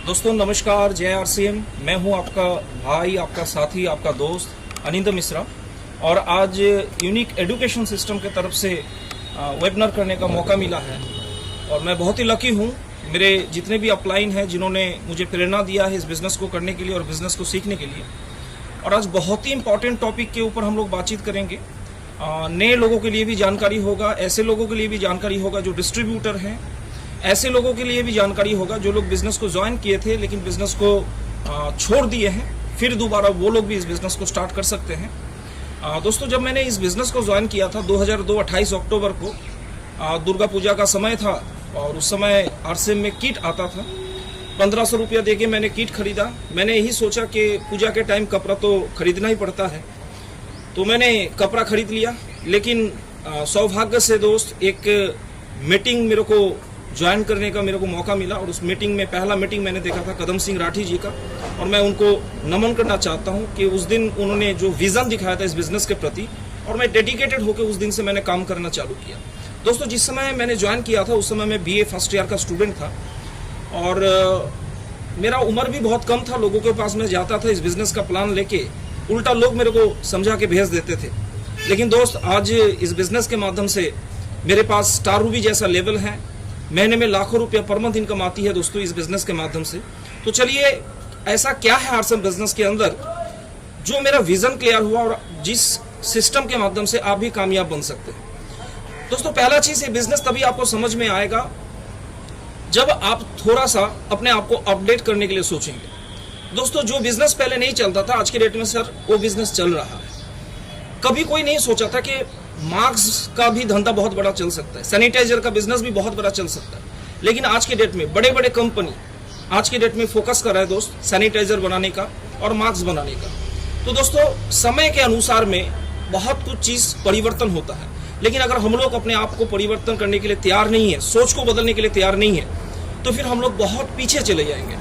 दोस्तों नमस्कार, जय आरसीएम। मैं हूं आपका भाई, आपका साथी, आपका दोस्त अनिंद मिश्रा। और आज यूनिक एजुकेशन सिस्टम के तरफ से वेबिनार करने का मौका मिला है और मैं बहुत ही लकी हूं। मेरे जितने भी अपलाइन हैं जिन्होंने मुझे प्रेरणा दिया है इस बिज़नेस को करने के लिए और बिज़नेस को सीखने के लिए। और आज बहुत ही इंपॉर्टेंट टॉपिक के ऊपर हम लोग बातचीत करेंगे। नए लोगों के लिए भी जानकारी होगा, ऐसे लोगों के लिए भी जानकारी होगा जो डिस्ट्रीब्यूटर हैं, ऐसे लोगों के लिए भी जानकारी होगा जो लोग बिजनेस को ज्वाइन किए थे लेकिन बिजनेस को छोड़ दिए हैं, फिर दोबारा वो लोग भी इस बिजनेस को स्टार्ट कर सकते हैं। दोस्तों, जब मैंने इस बिजनेस को ज्वाइन किया था 2002 28 अक्टूबर को, दुर्गा पूजा का समय था और उस समय आरसीएम में किट आता था। 1500 रुपया देके मैंने किट खरीदा। मैंने यही सोचा कि पूजा के टाइम कपड़ा तो खरीदना ही पड़ता है, तो मैंने कपड़ा खरीद लिया। लेकिन सौभाग्य से दोस्त एक मीटिंग मेरे को ज्वाइन करने का मेरे को मौका मिला और उस मीटिंग में पहला मीटिंग मैंने देखा था कदम सिंह राठी जी का। और मैं उनको नमन करना चाहता हूं कि उस दिन उन्होंने जो विजन दिखाया था इस बिजनेस के प्रति, और मैं डेडिकेटेड होकर उस दिन से मैंने काम करना चालू किया। दोस्तों, जिस समय मैंने ज्वाइन किया था उस समय मैं बीए फर्स्ट ईयर का स्टूडेंट था और मेरा उम्र भी बहुत कम था। लोगों के पास मैं जाता था इस बिजनेस का प्लान लेके, उल्टा लोग मेरे को समझा के भेज देते थे। लेकिन दोस्त, आज इस बिजनेस के माध्यम से मेरे पास स्टार रूबी जैसा लेवल है, महीने में लाखों रुपया पर मंथ इनकम आती है दोस्तों इस बिजनेस के माध्यम से। तो चलिए, ऐसा क्या है आरसीएम बिजनेस के अंदर जो मेरा विजन क्लियर हुआ और जिस सिस्टम के माध्यम से आप भी कामयाब बन सकते हैं। दोस्तों, पहला चीज, ये बिजनेस तभी आपको समझ में आएगा जब आप थोड़ा सा अपने आप को अपडेट करने के लिए सोचेंगे। दोस्तों, जो बिजनेस पहले नहीं चलता था आज के डेट में सर वो बिजनेस चल रहा है। कभी कोई नहीं सोचा था कि मास्क का भी धंधा बहुत बड़ा चल सकता है, सैनिटाइजर का बिजनेस भी बहुत बड़ा चल सकता है। लेकिन आज के डेट में बड़े बड़े कंपनी आज के डेट में फोकस कर रहा है दोस्त सैनिटाइजर बनाने का और मास्क बनाने का। तो दोस्तों, समय के अनुसार में बहुत कुछ चीज परिवर्तन होता है, लेकिन अगर हम लोग अपने आप को परिवर्तन करने के लिए तैयार नहीं है, सोच को बदलने के लिए तैयार नहीं है, तो फिर हम लोग बहुत पीछे चले जाएंगे।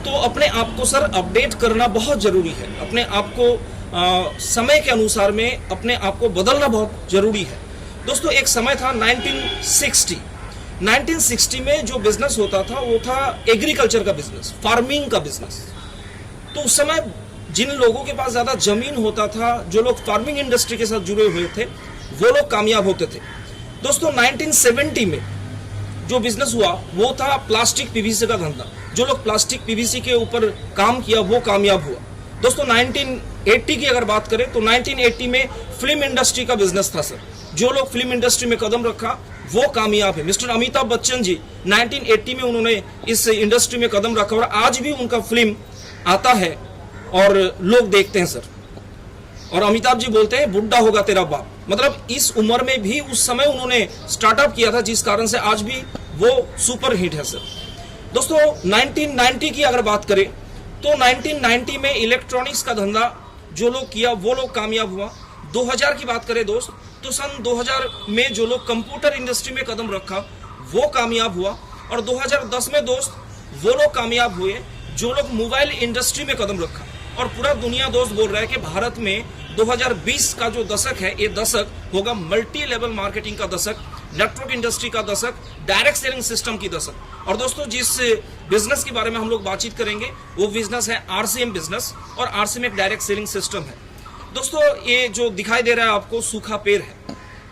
तो अपने आप को सर अपडेट करना बहुत जरूरी है। अपने आप को समय के अनुसार में अपने आप को बदलना बहुत जरूरी है। दोस्तों, एक समय था 1960 में जो बिजनेस होता था वो था एग्रीकल्चर का बिजनेस, फार्मिंग का बिजनेस। तो उस समय जिन लोगों के पास ज्यादा जमीन होता था, जो लोग फार्मिंग इंडस्ट्री के साथ जुड़े हुए थे, वो लोग कामयाब होते थे। दोस्तों, 1970 में जो बिजनेस हुआ वो था प्लास्टिक पीवीसी का धंधा। जो लोग प्लास्टिक पीवीसी के ऊपर काम किया वो कामयाब हुआ। दोस्तों, 1980 की अगर बात करें तो 1980 में फिल्म इंडस्ट्री का बिजनेस था सर। जो लोग फिल्म इंडस्ट्री में कदम रखा वो कामयाब है। मिस्टर अमिताभ बच्चन जी 1980 में उन्होंने इस इंडस्ट्री में कदम रखा और आज भी उनका फिल्म आता है और लोग देखते हैं सर। और अमिताभ जी बोलते हैं बुढ़ा होगा तेरा बाप, मतलब इस उम्र में भी उस समय उन्होंने स्टार्टअप किया था, जिस कारण से आज भी वो सुपर हिट है सर। दोस्तों, 1990 की अगर बात करें तो 1990 में इलेक्ट्रॉनिक्स का धंधा जो लोग किया वो लोग कामयाब हुआ। 2000 की बात करें दोस्त तो सन 2000 में जो लोग कंप्यूटर इंडस्ट्री में कदम रखा वो कामयाब हुआ। और 2010 में दोस्त वो लोग कामयाब हुए जो लोग मोबाइल इंडस्ट्री में कदम रखा। और पूरा दुनिया दोस्त बोल रहा है कि भारत में 2020 का जो दशक है ये दशक होगा मल्टी लेवल मार्केटिंग का दशक, नेटवर्क इंडस्ट्री का दशक, डायरेक्ट सेलिंग सिस्टम की दशक। और दोस्तों, जिस बिजनेस के बारे में हम लोग बातचीत करेंगे वो बिजनेस है आरसीएम बिजनेस, और आरसीएम एक डायरेक्ट सेलिंग सिस्टम है। दोस्तों, ये जो दिखाई दे रहा है आपको सूखा पेड़ है,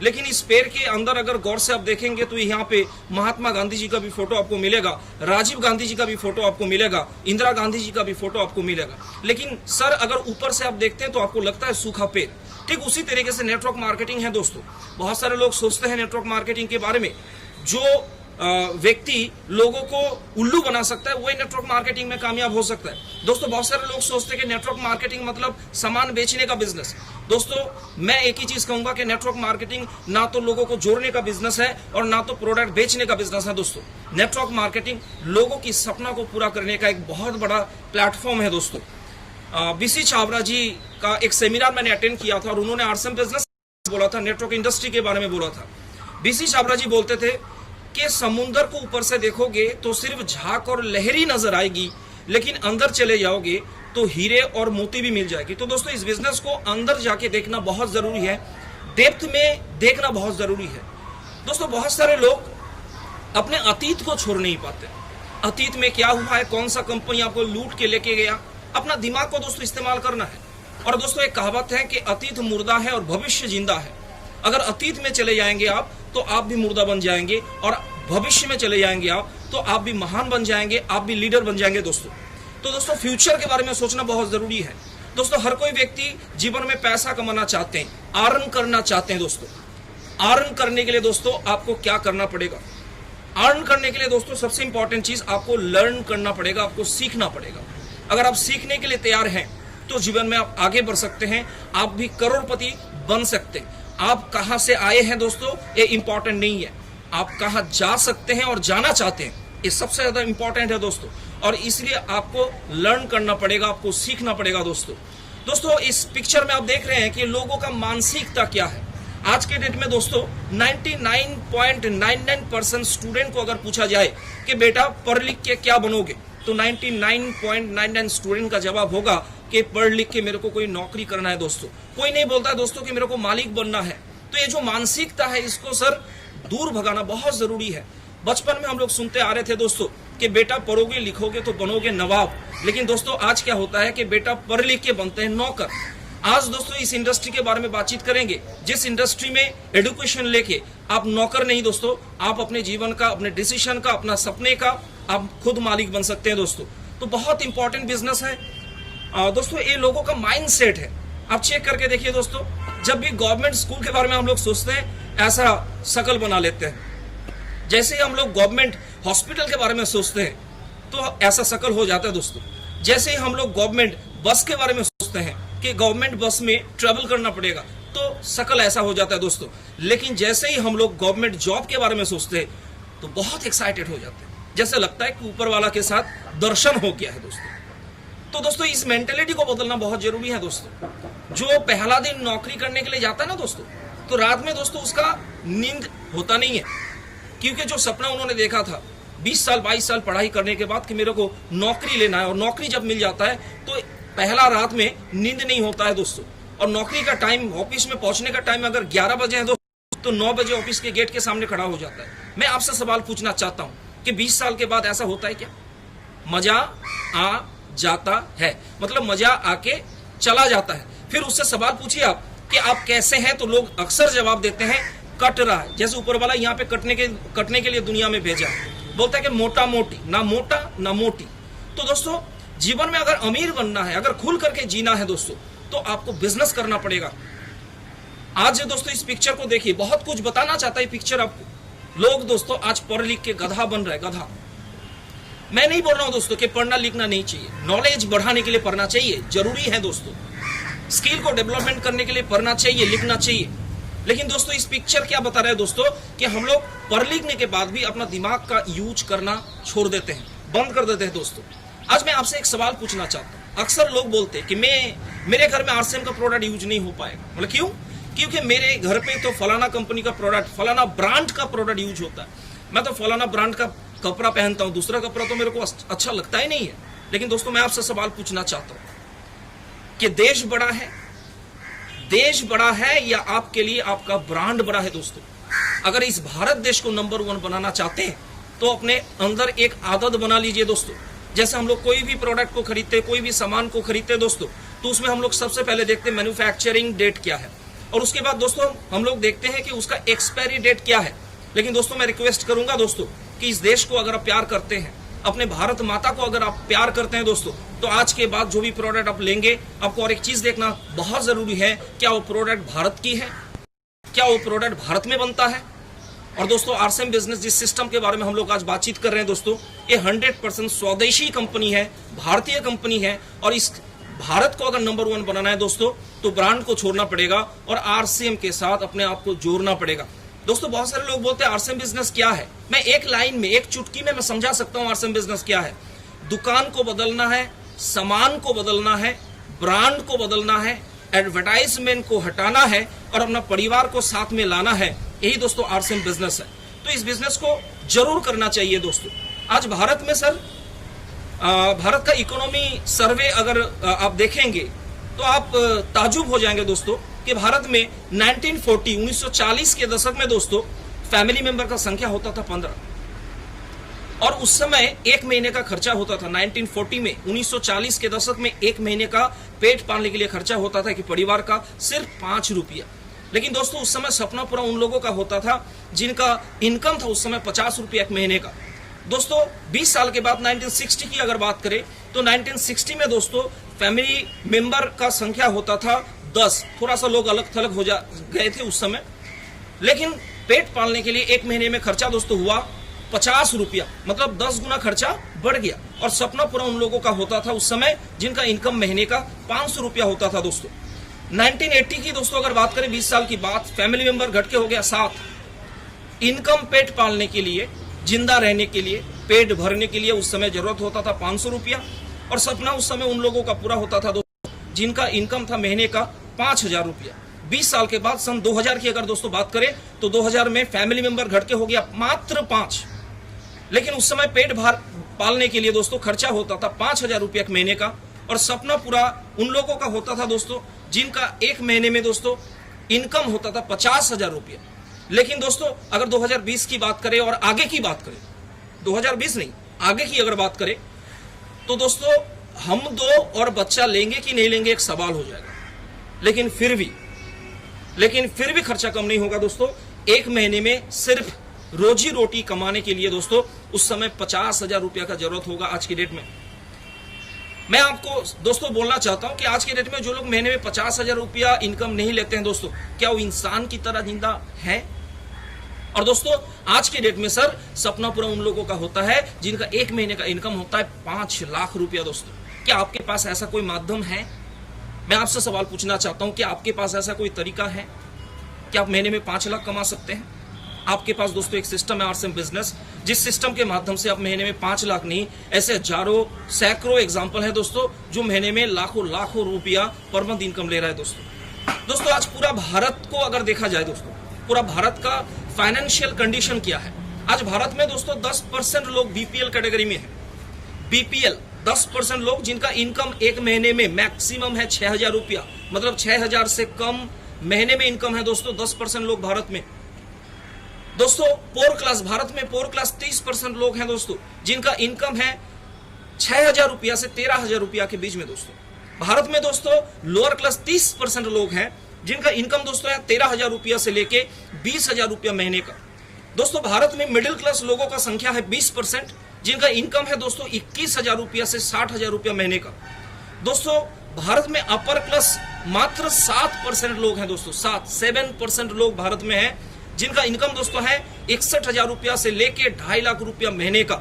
लेकिन इस पेड़ के अंदर अगर गौर से आप देखेंगे तो यहाँ पे महात्मा गांधी जी का भी फोटो आपको मिलेगा, राजीव गांधी जी का भी फोटो आपको मिलेगा, इंदिरा गांधी जी का भी फोटो आपको मिलेगा। लेकिन सर अगर ऊपर से आप देखते हैं तो आपको लगता है सूखा पेड़। ठीक उसी तरीके से नेटवर्क मार्केटिंग है दोस्तों। बहुत सारे लोग सोचते हैं नेटवर्क मार्केटिंग के बारे में, जो व्यक्ति लोगों को उल्लू बना सकता है वही नेटवर्क मार्केटिंग में कामयाब हो सकता है। दोस्तों, बहुत सारे लोग सोचते हैं कि नेटवर्क मार्केटिंग मतलब सामान बेचने का बिजनेस। दोस्तों, मैं एक ही चीज कहूंगा कि नेटवर्क मार्केटिंग ना तो लोगों को जोड़ने का बिजनेस है और ना तो प्रोडक्ट बेचने का बिजनेस है। दोस्तों, नेटवर्क मार्केटिंग लोगों की सपना को पूरा करने का एक बहुत बड़ा प्लेटफॉर्म है। दोस्तों, बीसी छाबरा जी का एक सेमिनार मैंने अटेंड किया था और उन्होंने आरसीएम बिजनेस बोला था, नेटवर्क इंडस्ट्री के बारे में बोला था। बीसी छाबरा जी बोलते थे कि समुंदर को ऊपर से देखोगे तो सिर्फ झाग और लहरी नजर आएगी, लेकिन अंदर चले जाओगे तो हीरे और मोती भी मिल जाएगी। तो दोस्तों, इस बिजनेस को अंदर जाके देखना बहुत जरूरी है, डेप्थ में देखना बहुत जरूरी है। दोस्तों, बहुत सारे लोग अपने अतीत को छोड़ नहीं पाते। अतीत में क्या हुआ है, कौन सा कंपनी आपको लूट के लेके गया, अपना दिमाग को दोस्तों इस्तेमाल करना है। और दोस्तों एक कहावत है कि अतीत मुर्दा है और भविष्य जिंदा है। अगर अतीत में चले जाएंगे आप तो आप भी मुर्दा बन जाएंगे, और भविष्य में चले जाएंगे आप तो आप भी महान बन जाएंगे, आप भी लीडर बन जाएंगे दोस्तों। तो दोस्तों फ्यूचर के बारे में सोचना बहुत जरूरी है दोस्तों। हर कोई व्यक्ति जीवन में पैसा कमाना चाहते हैं, अर्न करना चाहते हैं दोस्तों। अर्न करने के लिए दोस्तों आपको क्या करना पड़ेगा? अर्न करने के लिए दोस्तों सबसे इंपॉर्टेंट चीज आपको लर्न करना पड़ेगा, आपको सीखना पड़ेगा। अगर आप सीखने के लिए तैयार हैं तो जीवन में आप आगे बढ़ सकते हैं, आप भी करोड़पति बन सकते हैं। आप कहां से आए हैं दोस्तों ये इंपॉर्टेंट नहीं है, आप कहां जा सकते हैं और जाना चाहते हैं ये सबसे ज्यादा इंपॉर्टेंट है दोस्तों। और इसलिए आपको लर्न करना पड़ेगा, आपको सीखना पड़ेगा दोस्तों। दोस्तों इस पिक्चर में आप देख रहे हैं कि लोगों का मानसिकता क्या है। आज के डेट में दोस्तों 99.99% स्टूडेंट को अगर पूछा जाए कि बेटा पढ़ लिख के क्या बनोगे, तो 99.99 स्टूडेंट का जवाब होगा कि पढ़ लिख के मेरे को कोई नौकरी करना है दोस्तों। कोई नहीं बोलता दोस्तों कि मेरे को मालिक बनना है। तो ये जो मानसिकता है इसको सर दूर भगाना बहुत जरूरी है। बचपन में हम लोग सुनते आ रहे थे दोस्तों कि बेटा पढ़ोगे लिखोगे तो बनोगे नवाब, लेकिन दोस्तों आज क्या होता है कि बेटा पढ़ लिख के बनते हैं नौकर। आज दोस्तों इस इंडस्ट्री के बारे में बातचीत करेंगे जिस इंडस्ट्री में एजुकेशन लेके आप नौकर नहीं दोस्तों, आप अपने जीवन का, अपने डिसीजन का, अपना सपने का आप खुद मालिक बन सकते हैं दोस्तों। तो बहुत इंपॉर्टेंट बिजनेस है दोस्तों। ये लोगों का माइंड सेट है, आप चेक करके देखिए दोस्तों। जब भी गवर्नमेंट स्कूल के बारे में हम लोग सोचते हैं ऐसा शकल बना लेते हैं, जैसे ही हम लोग गवर्नमेंट हॉस्पिटल के बारे में सोचते हैं तो ऐसा शकल हो जाता है दोस्तों। जैसे ही हम लोग गवर्नमेंट बस के बारे में सोचते हैं कि गवर्नमेंट बस में ट्रेवल करना पड़ेगा तो शकल ऐसा हो जाता है दोस्तों। लेकिन जैसे ही हम लोग गवर्नमेंट जॉब के बारे में सोचते हैं तो बहुत एक्साइटेड हो जाते हैं, जैसे लगता है कि ऊपर वाला के साथ दर्शन हो गया है दोस्तों। तो दोस्तों इस मेंटेलिटी को बदलना बहुत जरूरी है दोस्तों। जो पहला दिन नौकरी करने के लिए जाता है ना दोस्तों, तो रात में दोस्तों उसका नींद होता नहीं है, क्योंकि जो सपना उन्होंने देखा था 20 साल 22 साल पढ़ाई करने के बाद कि मेरे को नौकरी लेना है, और नौकरी जब मिल जाता है तो पहला रात में नींद नहीं होता है दोस्तों। और नौकरी का टाइम, ऑफिस में पहुंचने का टाइम अगर 11 बजे है दोस्तों तो 9 बजे ऑफिस के गेट के सामने खड़ा हो जाता है। मैं आपसे सवाल पूछना चाहता हूं कि 20 साल के बाद ऐसा होता है क्या? मजा आ जाता है, मतलब मजा आके चला जाता है। फिर उससे सवाल पूछिए आप कि आप कैसे हैं, तो लोग अक्सर जवाब देते हैं कट रहा है। जैसे ऊपर वाला यहाँ पे कटने के लिए दुनिया में भेजा, बोलता है कि मोटा मोटी, ना मोटा ना मोटी। तो दोस्तों जीवन में अगर अमीर बनना है, अगर खुल करके जीना है दोस्तों, तो आपको बिजनेस करना पड़ेगा। आज दोस्तों इस पिक्चर को देखिए, बहुत कुछ बताना चाहता है पिक्चर आपको। लोग दोस्तों आज पढ़ लिख के गधा बन रहे, गधा। मैं नहीं बोल रहा हूं दोस्तों कि पढ़ना लिखना नहीं चाहिए, नॉलेज बढ़ाने के लिए पढ़ना चाहिए, जरूरी है दोस्तों। स्किल को डेवलपमेंट करने के लिए पढ़ना चाहिए, लिखना चाहिए। लेकिन दोस्तों इस पिक्चर क्या बता रहा है दोस्तों कि हम लोग पढ़ लिखने के बाद भी अपना दिमाग का यूज करना छोड़ देते हैं, बंद कर देते हैं दोस्तों। आज मैं आपसे एक सवाल पूछना चाहता हूं। अक्सर लोग बोलते हैं कि मेरे घर में आरसीएम का प्रोडक्ट यूज नहीं हो पाएगा। मतलब क्यों? क्योंकि मेरे घर पे तो फलाना कंपनी का प्रोडक्ट, फलाना ब्रांड का प्रोडक्ट यूज होता है। मैं तो फलाना ब्रांड का कपड़ा पहनता हूं, दूसरा कपड़ा तो मेरे को अच्छा लगता ही नहीं है। लेकिन दोस्तों मैं आपसे सवाल पूछना चाहता हूं कि देश बड़ा है, देश बड़ा है या आपके लिए आपका ब्रांड बड़ा है दोस्तों? अगर इस भारत देश को नंबर 1 बनाना चाहते हैं तो अपने अंदर एक आदत बना लीजिए दोस्तों। जैसे हम लोग कोई भी प्रोडक्ट को खरीदते, कोई भी सामान को खरीदते दोस्तों, तो उसमें हम लोग सबसे पहले देखते हैं मैन्युफैक्चरिंग डेट क्या है, और उसके बाद दोस्तों हम लोग देखते हैं कि उसका एक्सपायरी डेट क्या है। लेकिन दोस्तों मैं रिक्वेस्ट करूंगा दोस्तों कि इस देश को अगर आप प्यार करते हैं, अपने भारत माता को अगर आप प्यार करते हैं दोस्तों, तो आज के बाद जो भी प्रोडक्ट आप लेंगे, आपको और एक चीज देखना बहुत जरूरी है, क्या वो प्रोडक्ट भारत की है, क्या वो प्रोडक्ट भारत में बनता है। और दोस्तों आरसीएम बिजनेस जिस सिस्टम के बारे में हम लोग आज बातचीत कर रहे हैं दोस्तों, ये 100% स्वदेशी कंपनी है, भारतीय कंपनी है। और इस भारत को अगर नंबर 1 बनाना है दोस्तों, तो ब्रांड को छोड़ना पड़ेगा और आरसीएम के साथ अपने आप को जोड़ना पड़ेगा। दोस्तों बहुत सारे लोग बोलते हैं आरसीएम बिजनेस क्या है। मैं एक लाइन में, एक चुटकी में मैं समझा सकता हूं आरसीएम बिजनेस क्या है। दुकान को बदलना है, सामान को बदलना है, ब्रांड को बदलना है, एडवर्टाइजमेंट को हटाना है और अपना परिवार को साथ में लाना है। यही दोस्तों आरसीएम बिजनेस है। तो इस बिजनेस को जरूर करना चाहिए दोस्तों। आज भारत में सर भारत का इकोनॉमी सर्वे अगर आप देखेंगे तो आप ताजुब हो जाएंगे दोस्तों कि भारत में 1940 के दशक में दोस्तों फैमिली मेंबर का संख्या होता था 15। और उस समय एक महीने का खर्चा होता था 1940 में, 1940 के दशक में एक महीने का पेट पालने के लिए खर्चा होता था कि परिवार का सिर्फ 5 रुपया। लेकिन दोस्तों उस समय सपना पूरा उन लोगों का होता था जिनका इनकम था उस समय 50 रुपया एक महीने का। दोस्तों 20 साल के बाद 1960 की अगर बात करें तो 1960 में दोस्तों फैमिली मेंबर का संख्या होता था 10, थोड़ा सा लोग अलग थलग हो गए थे उस समय। लेकिन पेट पालने के लिए एक महीने में खर्चा दोस्तों हुआ 50 रुपया, मतलब 10 गुना खर्चा बढ़ गया। और सपना पूरा उन लोगों का होता था उस समय जिनका इनकम महीने का 500 रुपया होता था दोस्तों। 1980 की दोस्तों अगर बात करें 20 साल की बात, फैमिली मेंबर घट के हो गया 7। इनकम पेट पालने के लिए, जिंदा रहने के लिए, पेट भरने के लिए उस समय जरूरत होता था 500 रुपया। और सपना उस समय उन लोगों का पूरा होता था दोस्तों जिनका इनकम था महीने का 5000 रुपया। 20 साल के बाद सन 2000 की अगर दोस्तों बात करें तो 2000 में फैमिली मेंबर घट के हो गया मात्र 5। लेकिन उस समय पेट पालने के लिए दोस्तों खर्चा होता था 5000 रुपया एक महीने का। और सपना पूरा उन लोगों का होता था दोस्तों जिनका एक महीने में दोस्तों इनकम होता था 50,000 रुपया। लेकिन दोस्तों अगर 2020 की बात करें और आगे की बात करें, 2020 नहीं आगे की अगर बात करें तो दोस्तों हम दो और बच्चा लेंगे कि नहीं लेंगे एक सवाल हो जाएगा। लेकिन फिर भी खर्चा कम नहीं होगा दोस्तों। एक महीने में सिर्फ रोजी रोटी कमाने के लिए दोस्तों उस समय 50,000 रुपया का जरूरत होगा आज की डेट में। मैं आपको दोस्तों बोलना चाहता हूं कि आज के डेट में जो लोग महीने में 50,000 रुपया इनकम नहीं लेते हैं दोस्तों, क्या वो इंसान की तरह जिंदा है? और दोस्तों आज के डेट में सर सपना पूरा उन लोगों का होता है जिनका एक महीने का इनकम होता है 5 लाख रुपया। दोस्तों क्या आपके पास ऐसा कोई माध्यम है? मैं आपसे सवाल पूछना चाहता हूं कि आपके पास ऐसा कोई तरीका है कि आप महीने में 5 लाख कमा सकते हैं? आपके पास दोस्तों एक सिस्टम है आरसीएम बिजनेस, जिस सिस्टम के माध्यम से आप महीने में 5 लाख नहीं ऐसे हजारों सैकड़ों एग्जांपल है दोस्तों जो महीने में लाखों रुपया पर मंथ इनकम ले रहा है दोस्तों। आज पूरा भारत को अगर देखा जाए दोस्तों, पूरा भारत का फाइनेंशियल कंडीशन क्या है? आज भारत में दोस्तों 10% लोग बीपीएल कैटेगरी में है। बीपीएल 10% लोग जिनका इनकम एक महीने में मैक्सिमम है 6,000 रुपया, मतलब 6,000 से कम महीने में इनकम है दोस्तों 10% लोग भारत में। दोस्तों पोर क्लास, भारत में पोर क्लास 30% लोग हैं दोस्तों जिनका इनकम है 6,000 रुपया से 13,000 रुपया के बीच में। दोस्तों भारत में दोस्तों लोअर क्लास 30% लोग हैं जिनका इनकम दोस्तों है 13,000 रुपया से लेके 20,000 रुपया महीने का। दोस्तों भारत में मिडिल क्लास लोगों का संख्या है 20% जिनका इनकम है दोस्तों 21,000 रुपया से 60,000 रुपया महीने का। दोस्तों भारत में अपर क्लास मात्र 7% लोग हैं दोस्तों, 7% लोग भारत में है जिनका इनकम दोस्तों है 61,000 रुपया से लेके 2.5 लाख रुपया महीने का।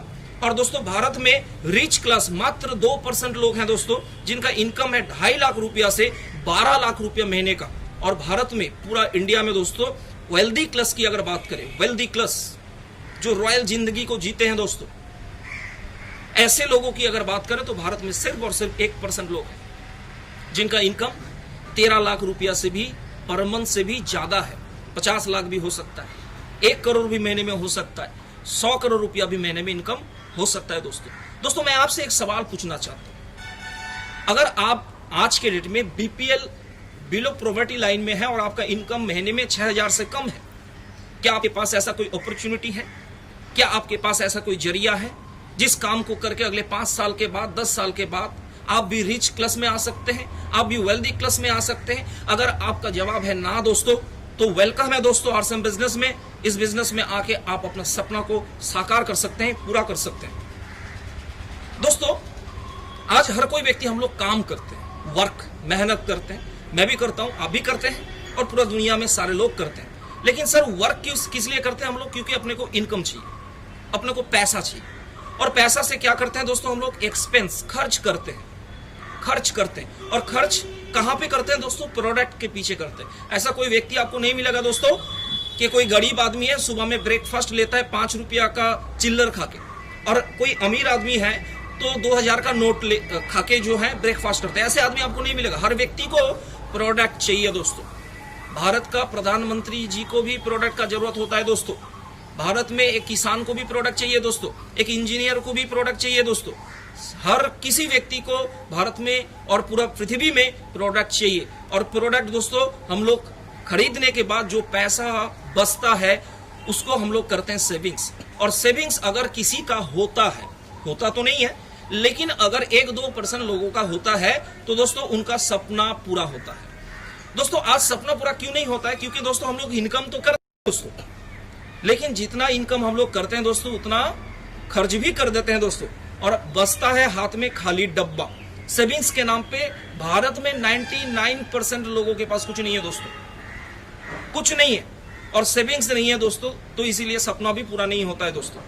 और दोस्तों भारत में रिच क्लास मात्र 2% लोग हैं दोस्तों जिनका इनकम है 2.5 लाख रुपया से 12 लाख रुपया महीने का। और भारत में पूरा इंडिया में दोस्तों वेल्दी क्लास की अगर बात करें, वेल्दी क्लास जो रॉयल जिंदगी को जीते हैं दोस्तों, ऐसे लोगों की अगर बात करें तो भारत में सिर्फ और सिर्फ 1% लोग हैं जिनका इनकम 13 लाख रुपया से भी पर मंथ से भी ज्यादा है। 50 लाख भी हो सकता है, 1 करोड़ भी महीने में हो सकता है, 100 करोड़ रुपया भी महीने में इनकम हो सकता है। दोस्तों मैं आपसे एक सवाल पूछना चाहता हूं, अगर आप आज के डेट में बीपीएल बिलो पॉवर्टी लाइन में है और आपका इनकम महीने में 6,000 से कम है, क्या आपके पास ऐसा कोई अपॉर्चुनिटी है? क्या आपके पास ऐसा कोई जरिया है जिस काम को करके अगले 5 साल के बाद, 10 साल के बाद आप भी रिच क्लास में आ सकते हैं, आप भी वेल्दी क्लास में आ सकते हैं? अगर आपका जवाब है ना दोस्तों, तो वेलकम है दोस्तों आरसीएम बिजनेस में। इस बिजनेस में आके आप अपना सपना को साकार कर सकते हैं, पूरा कर सकते हैं। दोस्तों आज हर कोई व्यक्ति, हम लोग काम करते हैं, वर्क मेहनत करते हैं, मैं भी करता हूं, आप भी करते हैं और पूरा दुनिया में सारे लोग करते हैं। लेकिन सर वर्क किस लिए करते हैं हम लोग? क्योंकि अपने को इनकम चाहिए, अपने को पैसा चाहिए। और पैसा से क्या करते हैं दोस्तों? हम लोग एक्सपेंस खर्च करते हैं। और खर्च कहां पे करते हैं दोस्तों? प्रोडक्ट के पीछे करते हैं। ऐसा कोई व्यक्ति आपको नहीं मिलेगा दोस्तों कि कोई गरीब आदमी है, सुबह में ब्रेकफास्ट लेता है 5 रुपया का चिल्लर खा के, और कोई अमीर आदमी है तो 2,000 का नोट खा के जो है ब्रेकफास्ट करते हैं। ऐसे आदमी आपको नहीं मिलेगा। हर व्यक्ति को प्रोडक्ट चाहिए दोस्तों। भारत का प्रधानमंत्री जी को भी प्रोडक्ट का जरूरत होता है दोस्तों। भारत में एक किसान को भी प्रोडक्ट चाहिए दोस्तों, एक इंजीनियर को भी प्रोडक्ट चाहिए दोस्तों। हर किसी व्यक्ति को भारत में और पूरा पृथ्वी में प्रोडक्ट चाहिए। और प्रोडक्ट दोस्तों हम लोग खरीदने के बाद जो पैसा बचता है उसको हम लोग करते हैं सेविंग्स। और सेविंग्स अगर किसी का होता है, होता तो नहीं है, लेकिन अगर 1-2% लोगों का होता है तो दोस्तों उनका सपना पूरा होता है। दोस्तों आज सपना पूरा क्यों नहीं होता है? क्योंकि दोस्तों हम लोग इनकम तो करते हैं दोस्तों, लेकिन जितना इनकम हम लोग करते हैं दोस्तों उतना खर्च भी कर देते हैं दोस्तों, और बचता है हाथ में खाली डब्बा। सेविंग्स के नाम पे भारत में 99% लोगों के पास कुछ नहीं है दोस्तों, कुछ नहीं है, और सेविंग्स नहीं है दोस्तों, तो इसीलिए सपना भी पूरा नहीं होता है दोस्तों।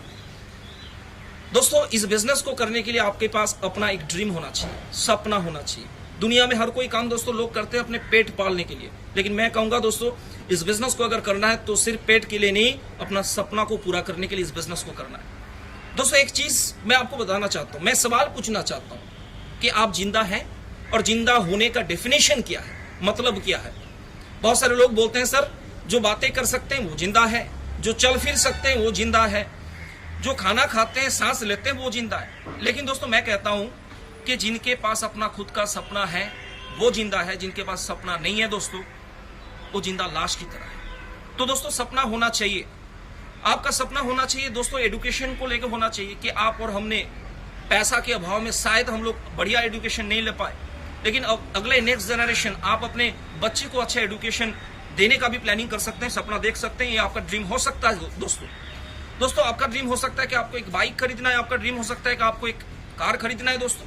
दोस्तों इस बिजनेस को करने के लिए आपके पास अपना एक ड्रीम होना चाहिए, सपना होना चाहिए। दुनिया में हर कोई काम दोस्तों लोग करते हैं अपने पेट पालने के लिए, लेकिन मैं कहूंगा दोस्तों इस बिजनेस को अगर करना है तो सिर्फ पेट के लिए नहीं, अपना सपना को पूरा करने के लिए इस बिजनेस को करना है। दोस्तों एक चीज मैं आपको बताना चाहता हूं, मैं सवाल पूछना चाहता हूं कि आप जिंदा हैं, और जिंदा होने का डेफिनेशन क्या है, मतलब क्या है? बहुत सारे लोग बोलते हैं सर जो बातें कर सकते हैं वो जिंदा है, जो चल फिर सकते हैं वो जिंदा है, जो खाना खाते हैं सांस लेते हैं वो जिंदा है। लेकिन दोस्तों मैं कहता हूं कि जिनके पास अपना खुद का सपना है वो जिंदा है, जिनके पास सपना नहीं है दोस्तों वो जिंदा लाश की तरह है। तो दोस्तों सपना होना चाहिए, आपका सपना होना चाहिए दोस्तों, एजुकेशन को लेकर होना चाहिए कि आप और हमने पैसा के अभाव में शायद हम लोग बढ़िया एजुकेशन नहीं ले पाए, लेकिन अब अगले नेक्स्ट जनरेशन आप अपने बच्चे को अच्छा एजुकेशन देने का भी प्लानिंग कर सकते हैं, सपना देख सकते हैं। ये आपका ड्रीम हो सकता है दोस्तों आपका ड्रीम हो सकता है कि आपको एक बाइक खरीदना है, आपका ड्रीम हो सकता है कि आपको एक कार खरीदना है दोस्तों,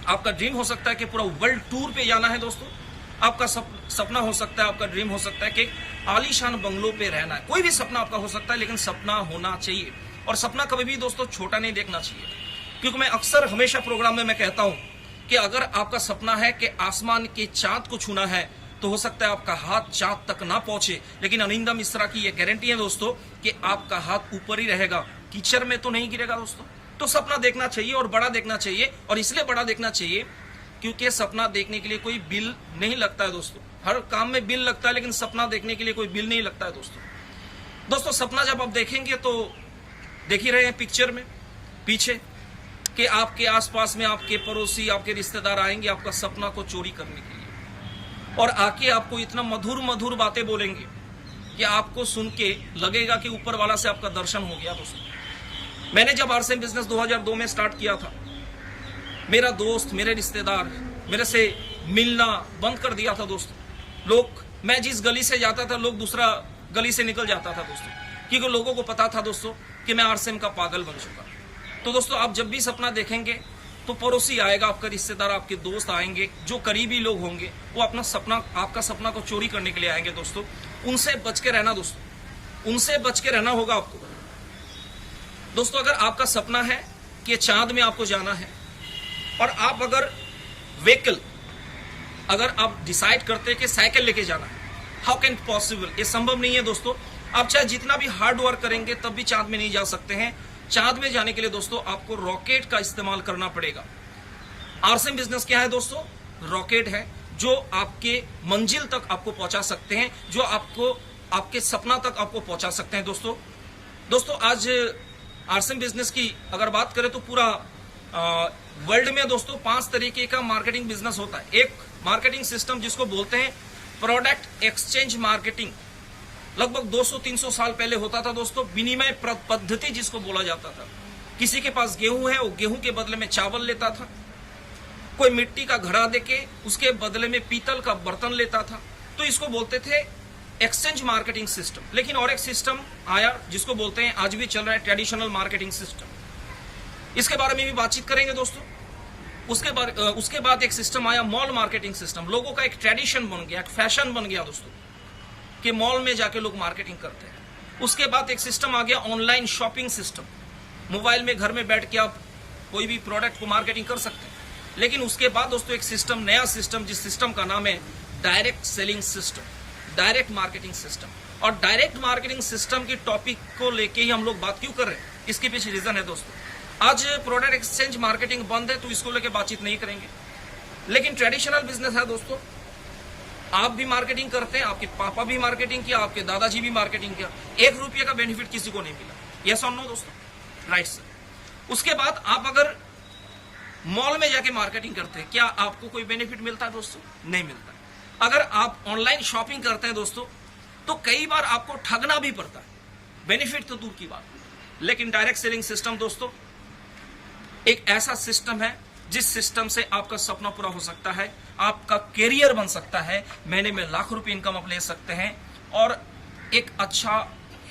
आपका ड्रीम हो सकता है कि पूरा वर्ल्ड टूर पे जाना है दोस्तों, आपका सपना हो सकता है, आपका ड्रीम हो सकता है कि आलीशान बंगलों पे रहना है। कोई भी सपना आपका हो सकता है, लेकिन सपना होना चाहिए। और सपना कभी भी दोस्तों छोटा नहीं देखना चाहिए, क्योंकि मैं अक्सर हमेशा प्रोग्राम में मैं कहता हूं कि अगर आपका सपना है कि आसमान के चांद को छूना है तो हो सकता है आपका हाथ चांद तक ना पहुंचे, लेकिन अनिंदा मिश्रा की यह गारंटी है दोस्तों कि आपका हाथ ऊपर ही रहेगा, कीचड़ में तो नहीं गिरेगा दोस्तों। तो सपना देखना चाहिए और बड़ा देखना चाहिए, और इसलिए बड़ा देखना चाहिए क्योंकि सपना देखने के लिए कोई बिल नहीं लगता है दोस्तों। हर काम में बिल लगता है, लेकिन सपना देखने के लिए कोई बिल नहीं लगता है दोस्तों। सपना जब आप देखेंगे तो देख ही रहे हैं पिक्चर में पीछे कि आपके आसपास में आपके पड़ोसी, आपके रिश्तेदार आएंगे आपका सपना को चोरी करने के लिए, और आके आपको इतना मधुर मधुर बातें बोलेंगे कि आपको सुन के लगेगा कि ऊपर वाला से आपका दर्शन हो गया दोस्तों। मैंने जब आरसीएम बिजनेस 2002 में स्टार्ट किया था, मेरा दोस्त, मेरे रिश्तेदार मेरे से मिलना बंद कर दिया था दोस्तों। लोग, मैं जिस गली से जाता था लोग दूसरा गली से निकल जाता था दोस्तों, क्योंकि लोगों को पता था दोस्तों कि मैं आरसीएम का पागल बन चुका। तो दोस्तों आप जब भी सपना देखेंगे तो पड़ोसी आएगा, आपका रिश्तेदार, आपके दोस्त आएंगे, जो करीबी लोग होंगे वो अपना सपना, आपका सपना को चोरी करने के लिए आएंगे दोस्तों। उनसे बच के रहना दोस्तों, उनसे बच के रहना होगा आपको दोस्तों। अगर आपका सपना है कि चांद में आपको जाना है, और आप अगर व्हीकल, अगर आप डिसाइड करते हैं कि साइकिल लेके जाना है, हाउ कैन पॉसिबल? ये संभव नहीं है दोस्तों। आप चाहे जितना भी हार्ड वर्क करेंगे तब भी चांद में नहीं जा सकते हैं। चांद में जाने के लिए दोस्तों आपको रॉकेट का इस्तेमाल करना पड़ेगा। आरसीएम बिजनेस क्या है दोस्तों? रॉकेट है जो आपके मंजिल तक आपको पहुंचा सकते हैं, जो आपको आपके सपना तक आपको पहुंचा सकते हैं दोस्तों। आज आरसीएम बिजनेस की अगर बात करें तो पूरा वर्ल्ड में दोस्तों 5 तरीके का मार्केटिंग बिजनेस होता है। एक मार्केटिंग सिस्टम जिसको बोलते हैं प्रोडक्ट एक्सचेंज मार्केटिंग, लगभग 200-300 साल पहले होता था दोस्तों। विनिमय पद्धति जिसको बोला जाता था, किसी के पास गेहूं है वो गेहूं के बदले में चावल लेता था, कोई मिट्टी का घड़ा देके उसके बदले में पीतल का बर्तन लेता था, तो इसको बोलते थे एक्सचेंज मार्केटिंग सिस्टम। लेकिन और एक सिस्टम आया जिसको बोलते हैं, आज भी चल रहा है, ट्रेडिशनल मार्केटिंग सिस्टम। इसके बारे में भी बातचीत करेंगे दोस्तों। उसके बाद एक सिस्टम आया मॉल मार्केटिंग सिस्टम। लोगों का एक ट्रेडिशन बन गया, एक फैशन बन गया दोस्तों कि मॉल में जाके लोग मार्केटिंग करते हैं। उसके बाद एक सिस्टम आ गया ऑनलाइन शॉपिंग सिस्टम। मोबाइल में घर में बैठ के आप कोई भी प्रोडक्ट को मार्केटिंग कर सकते हैं। लेकिन उसके बाद दोस्तों एक सिस्टम, नया सिस्टम, जिस सिस्टम का नाम है direct selling system, direct marketing system. और डायरेक्ट मार्केटिंग सिस्टम की टॉपिक को लेके ही हम लोग बात क्यों कर रहे हैं, इसके पीछे रीजन है दोस्तों। आज प्रोडक्ट एक्सचेंज मार्केटिंग बंद है तो इसको लेके बातचीत नहीं करेंगे। लेकिन ट्रेडिशनल बिजनेस है दोस्तों, आप भी मार्केटिंग करते हैं, आपके पापा भी मार्केटिंग किया, आपके दादाजी भी मार्केटिंग किया, 1 रुपये का बेनिफिट किसी को नहीं मिला। यस और नो दोस्तों? Right sir. उसके बाद आप अगर मॉल में जाके मार्केटिंग करते हैं, क्या आपको कोई बेनिफिट मिलता है दोस्तों? नहीं मिलता। अगर आप ऑनलाइन शॉपिंग करते हैं दोस्तों तो कई बार आपको ठगना भी पड़ता है। बेनिफिट तो दूर की बात, लेकिन डायरेक्ट सेलिंग सिस्टम दोस्तों एक ऐसा सिस्टम है जिस सिस्टम से आपका सपना पूरा हो सकता है, आपका कैरियर बन सकता है, महीने में लाखों रुपए इनकम आप ले सकते हैं और एक अच्छा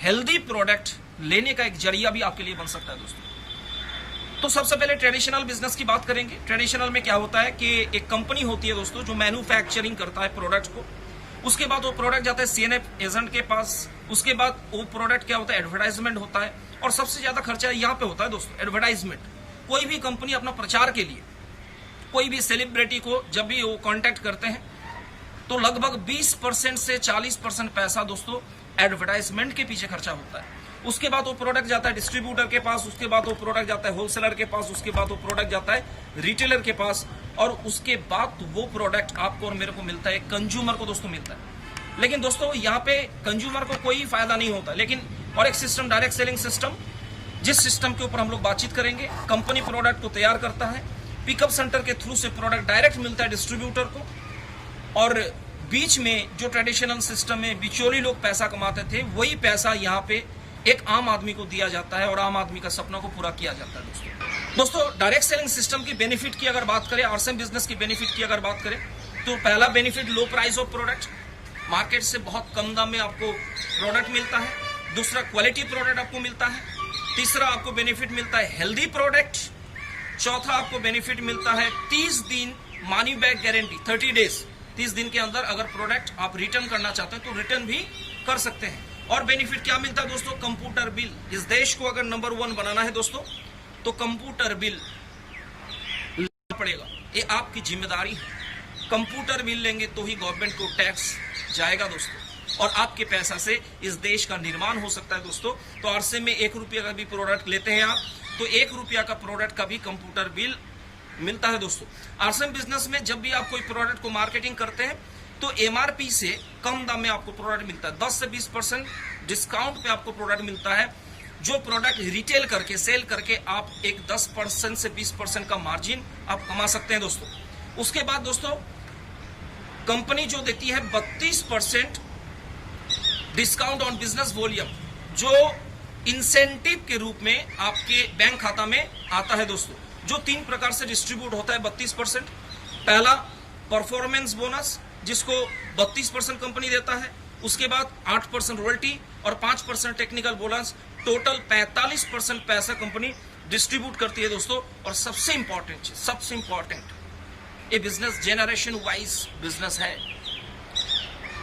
हेल्दी प्रोडक्ट लेने का एक जरिया भी आपके लिए बन सकता है दोस्तों। तो सबसे पहले ट्रेडिशनल बिजनेस की बात करेंगे। ट्रेडिशनल में क्या होता है कि एक कंपनी होती है दोस्तों जो मैन्युफैक्चरिंग करता है प्रोडक्ट को, उसके बाद वो प्रोडक्ट जाता है सीएनएफ एजेंट के पास, उसके बाद वो प्रोडक्ट क्या होता है, एडवर्टाइजमेंट होता है, और सबसे ज्यादा खर्चा यहाँ पे होता है दोस्तों एडवर्टाइजमेंट। कोई भी कंपनी अपना प्रचार के लिए कोई भी सेलिब्रिटी को जब भी वो कांटेक्ट करते हैं तो लगभग 20% से 40% पैसा दोस्तों एडवर्टाइजमेंट के पीछे खर्चा होता है। उसके बाद वो प्रोडक्ट जाता है डिस्ट्रीब्यूटर के पास, उसके बाद वो प्रोडक्ट जाता है होलसेलर के पास, उसके बाद वो प्रोडक्ट जाता है रिटेलर के पास, और उसके बाद वो प्रोडक्ट आपको और मेरे को मिलता है, कंज्यूमर को दोस्तों मिलता है। लेकिन दोस्तों यहाँ पे कंज्यूमर को कोई फायदा नहीं होता। लेकिन और एक सिस्टम डायरेक्ट सेलिंग सिस्टम, जिस सिस्टम के ऊपर हम लोग बातचीत करेंगे, कंपनी प्रोडक्ट को तैयार करता है, पिकअप सेंटर के थ्रू से प्रोडक्ट डायरेक्ट मिलता है डिस्ट्रीब्यूटर को, और बीच में जो ट्रेडिशनल सिस्टम में बिचौली लोग पैसा कमाते थे वही पैसा यहाँ पे एक आम आदमी को दिया जाता है और आम आदमी का सपना को पूरा किया जाता है दोस्तों डायरेक्ट सेलिंग सिस्टम की बेनिफिट की अगर बात करें, आरसीएम बिजनेस की बेनिफिट की अगर बात करें, तो पहला benefit low price of product, market से बहुत कम दाम में आपको प्रोडक्ट मिलता है। दूसरा क्वालिटी प्रोडक्ट आपको मिलता है। तीसरा आपको बेनिफिट मिलता है हेल्दी प्रोडक्ट। चौथा आपको बेनिफिट मिलता है 30 दिन मनी बैक गारंटी, 30 डेज, 30 दिन के अंदर अगर प्रोडक्ट आप रिटर्न करना चाहते हैं तो रिटर्न भी कर सकते हैं। और बेनिफिट क्या मिलता है दोस्तों, कंप्यूटर बिल। इस देश को अगर नंबर 1 बनाना है दोस्तों तो कंप्यूटर बिल लेना पड़ेगा, ये आपकी जिम्मेदारी है। कंप्यूटर बिल लेंगे तो ही गवर्नमेंट को टैक्स जाएगा दोस्तों, और आपके पैसा से इस देश का निर्माण हो सकता है दोस्तों। तो आरसीएम में 1 रुपया का भी प्रोडक्ट लेते हैं आप तो 1 रुपया का प्रोडक्ट का भी कंप्यूटर बिल मिलता है दोस्तों। आरसीएम बिजनेस में जब भी आप कोई प्रोडक्ट को मार्केटिंग करते हैं तो एमआरपी से कम दाम में आपको प्रोडक्ट मिलता है, 10 से 20% डिस्काउंट पे आपको प्रोडक्ट मिलता है। जो प्रोडक्ट रिटेल करके सेल करके आप एक 10% से 20% का मार्जिन आप कमा सकते हैं दोस्तों। उसके बाद दोस्तों कंपनी जो देती है 32% डिस्काउंट ऑन बिजनेस वॉल्यूम, जो इंसेंटिव के रूप में आपके बैंक खाता में आता है दोस्तों, जो 3 प्रकार से डिस्ट्रीब्यूट होता है 32%। पहला परफॉर्मेंस बोनस जिसको 32% कंपनी देता है, उसके बाद 8% रॉयल्टी और 5% टेक्निकल बोनस, टोटल 45% पैसा कंपनी डिस्ट्रीब्यूट करती है दोस्तों। और सबसे इंपॉर्टेंट ये बिजनेस जेनरेशन वाइज बिजनेस है।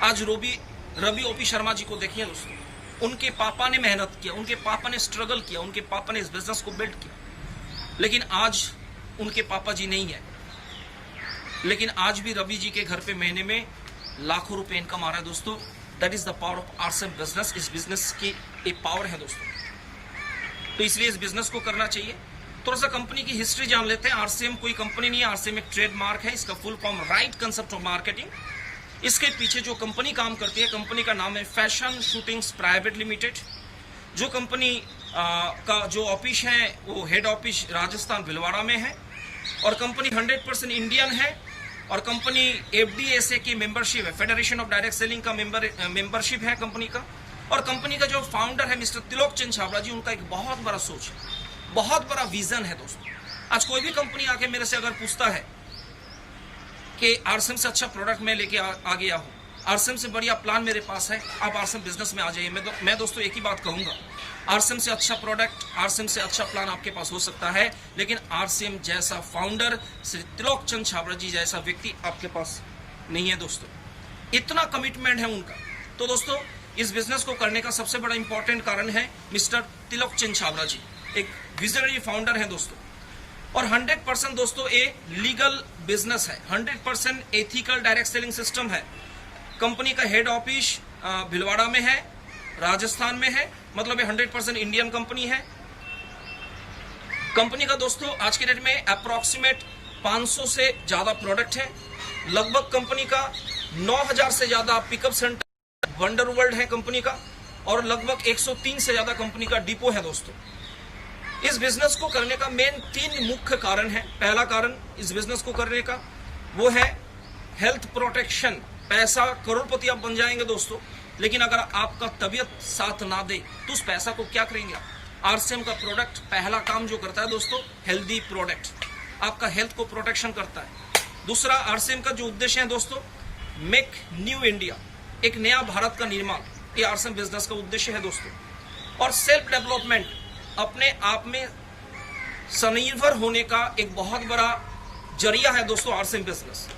आज रवि ओपी शर्मा जी को देखिए दोस्तों, उनके पापा ने मेहनत किया, उनके पापा ने स्ट्रगल किया, उनके पापा ने इस बिजनेस को बिल्ड किया, लेकिन आज उनके पापा जी नहीं है, लेकिन आज भी रवि जी के घर पे महीने में लाखों रुपए इनकम आ रहा है दोस्तों। That is the power of RCM business. इस बिजनेस की एक पावर है दोस्तों, तो इसलिए इस बिजनेस को करना चाहिए। थोड़ा सा कंपनी की हिस्ट्री जान लेते हैं। आरसीएम कोई कंपनी नहीं है, आरसीएम एक ट्रेडमार्क है। इसका full form right concept of marketing. इसके पीछे जो कंपनी काम करती है, कंपनी का नाम है फैशन शूटिंग्स प्राइवेट लिमिटेड। जो कंपनी का जो ऑफिस है वो हेड ऑफिस राजस्थान भिलवाड़ा में है, और कंपनी 100% इंडियन है, और कंपनी एफडीएसए की मेंबरशिप है, फेडरेशन ऑफ डायरेक्ट सेलिंग का मेंबरशिप है कंपनी का। और कंपनी का जो फाउंडर है मिस्टर त्रिलोक चंद छाबड़ा जी, उनका एक बहुत बड़ा सोच है, बहुत बड़ा विजन है दोस्तों। आज कोई भी कंपनी आके मेरे से अगर पूछता है कि आरसीएम से अच्छा प्रोडक्ट मैं लेके आ गया हूँ, आरसीएम से बढ़िया प्लान मेरे पास है, आप आरसीएम बिजनेस में आ जाइए, मैं दोस्तों एक ही बात कहूंगा, आरसीएम से अच्छा प्रोडक्ट, आरसीएम से अच्छा प्लान आपके पास हो सकता है, लेकिन आरसीएम जैसा फाउंडर श्री त्रिलोक चंद छाबड़ा जी जैसा व्यक्ति आपके पास नहीं है दोस्तों। इतना कमिटमेंट है उनका। तो दोस्तों इस बिजनेस को करने का सबसे बड़ा इंपॉर्टेंट कारण है मिस्टर त्रिलोक चंद छाबड़ा जी, एक विजनरी फाउंडर है दोस्तों। और 100% दोस्तों ये लीगल बिजनेस है, 100% एथिकल डायरेक्ट सेलिंग सिस्टम है। कंपनी का हेड ऑफिस भिलवाड़ा में है, राजस्थान में है, मतलब ये 100% इंडियन कंपनी है। कंपनी का दोस्तों आज के डेट में अप्रोक्सीमेट 500 से ज्यादा प्रोडक्ट है। लगभग कंपनी का 9000 से ज्यादा पिकअप सेंटर वंडर वर्ल्ड है कंपनी का, और लगभग 103 से ज्यादा कंपनी का डिपो है दोस्तों। इस बिजनेस को करने का मेन 3 मुख्य कारण है। पहला कारण इस बिजनेस को करने का वो है हेल्थ प्रोटेक्शन। पैसा करोड़पति आप बन जाएंगे दोस्तों, लेकिन अगर आपका तबीयत साथ ना दे तो उस पैसा को क्या करेंगे आप? आरसीएम का प्रोडक्ट पहला काम जो करता है दोस्तों, हेल्दी प्रोडक्ट, आपका हेल्थ को प्रोटेक्शन करता है। दूसरा, आरसीएम का जो उद्देश्य है दोस्तों, मेक न्यू इंडिया, एक नया भारत का निर्माण, ये आरसीएम बिजनेस का उद्देश्य है दोस्तों। और सेल्फ डेवलपमेंट, अपने आप में स्वनिर्भर होने का एक बहुत बड़ा जरिया है दोस्तों आरसीएम बिजनेस।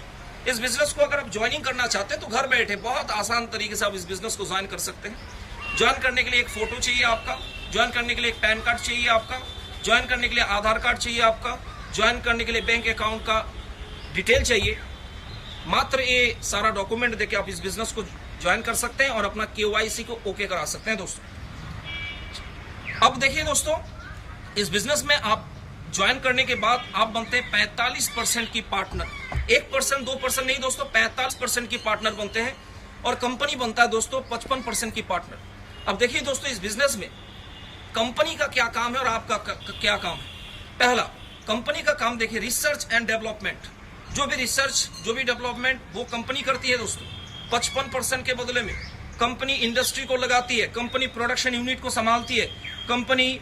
इस बिजनेस को अगर आप ज्वाइनिंग करना चाहते हैं तो घर बैठे बहुत आसान तरीके से आप इस बिजनेस को ज्वाइन कर सकते हैं। ज्वाइन करने के लिए एक फोटो चाहिए आपका, ज्वाइन करने के लिए एक पैन कार्ड चाहिए आपका, ज्वाइन करने के लिए आधार कार्ड चाहिए आपका, ज्वाइन करने के लिए बैंक अकाउंट का डिटेल चाहिए। मात्र ये सारा डॉक्यूमेंट देके आप इस बिजनेस को ज्वाइन कर सकते हैं और अपना केवाईसी को ओके करा सकते हैं दोस्तों। अब देखिए दोस्तों, इस बिजनेस में आप ज्वाइन करने के बाद आप बनते हैं 45% की पार्टनर। 1%, 2% नहीं दोस्तों, 45% की पार्टनर बनते हैं और कंपनी बनता है दोस्तों 55% की पार्टनर। अब देखिए दोस्तों, इस बिजनेस में कंपनी का क्या काम है और आपका क्या काम है। पहला, कंपनी का काम देखिए, रिसर्च एंड डेवलपमेंट। जो भी रिसर्च, जो भी डेवलपमेंट वो कंपनी करती है दोस्तों। 55% के बदले में कंपनी इंडस्ट्री को लगाती है, कंपनी प्रोडक्शन यूनिट को संभालती है, कंपनी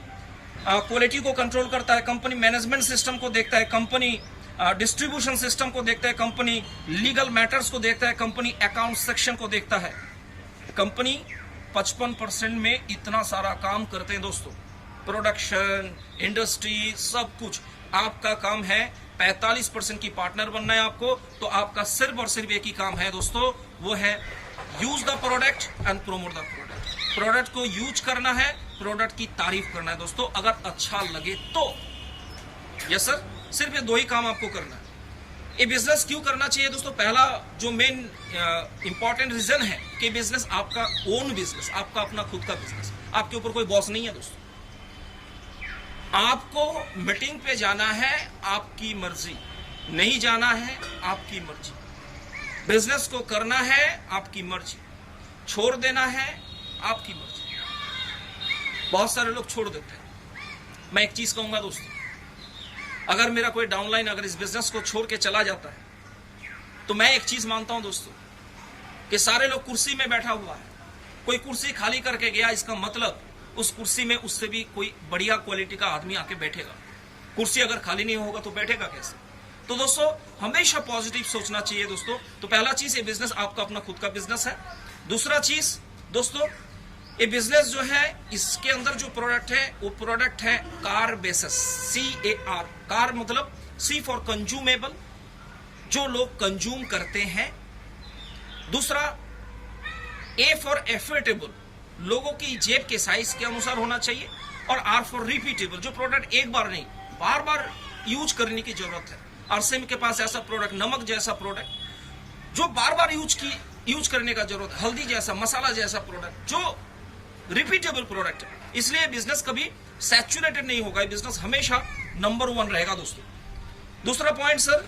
क्वालिटी को कंट्रोल करता है, कंपनी मैनेजमेंट सिस्टम को देखता है, कंपनी डिस्ट्रीब्यूशन सिस्टम को देखता है, कंपनी लीगल मैटर्स को देखता है, कंपनी अकाउंट सेक्शन को देखता है। कंपनी 55% में इतना सारा काम करते हैं दोस्तों, प्रोडक्शन, इंडस्ट्री, सब कुछ। आपका काम है 45% की पार्टनर बनना है आपको, तो आपका सिर्फ और सिर्फ एक ही काम है दोस्तों, वो है use the product and promote the product. Product को यूज करना है, प्रोडक्ट की तारीफ करना है दोस्तों, अगर अच्छा लगे तो। यस सर, सिर्फ ये दो ही काम आपको करना है। ये बिजनेस क्यों करना चाहिए दोस्तों? पहला जो मेन इंपॉर्टेंट रीजन है कि बिजनेस आपका ओन बिजनेस, आपका अपना खुद का बिजनेस, आपके ऊपर कोई बॉस नहीं है दोस्तों। आपको मीटिंग पे जाना है, आपकी मर्जी, नहीं जाना है, आपकी मर्जी। बिजनेस को करना है, आपकी मर्जी, छोड़ देना है, आपकी मर्जी। बहुत सारे लोग छोड़ देते हैं। मैं एक चीज कहूंगा दोस्तों, अगर मेरा कोई डाउनलाइन अगर इस बिजनेस को छोड़ के चला जाता है तो मैं एक चीज मानता हूं दोस्तों कि सारे लोग कुर्सी में बैठा हुआ है, कोई कुर्सी खाली करके गया, इसका मतलब उस कुर्सी में उससे भी कोई बढ़िया क्वालिटी का आदमी आके बैठेगा। कुर्सी अगर खाली नहीं होगा तो बैठेगा कैसे? तो दोस्तों हमेशा पॉजिटिव सोचना चाहिए दोस्तों। तो पहला चीज, ये बिजनेस आपका अपना खुद का बिजनेस है। दूसरा चीज दोस्तों, ये बिजनेस जो है, इसके अंदर जो प्रोडक्ट है वो प्रोडक्ट है कार बेसिस, CAR। कार मतलब C फॉर कंज्यूमेबल, जो लोग कंज्यूम करते हैं। दूसरा, A फॉर एफोर्डेबल, लोगों की जेब के साइज के अनुसार होना चाहिए। और R फॉर रिपीटेबल, जो प्रोडक्ट एक बार नहीं बार बार यूज करने की जरूरत है। आरसीएम के पास ऐसा प्रोडक्ट, नमक जैसा प्रोडक्ट जो बार बार यूज करने का जरूरत, हल्दी जैसा, मसाला जैसा प्रोडक्ट जो रिपीटेबल प्रोडक्ट है। इसलिए बिजनेस कभी सैचुरेटेड नहीं होगा, बिजनेस हमेशा नंबर 1 रहेगा दोस्तों। दूसरा पॉइंट सर,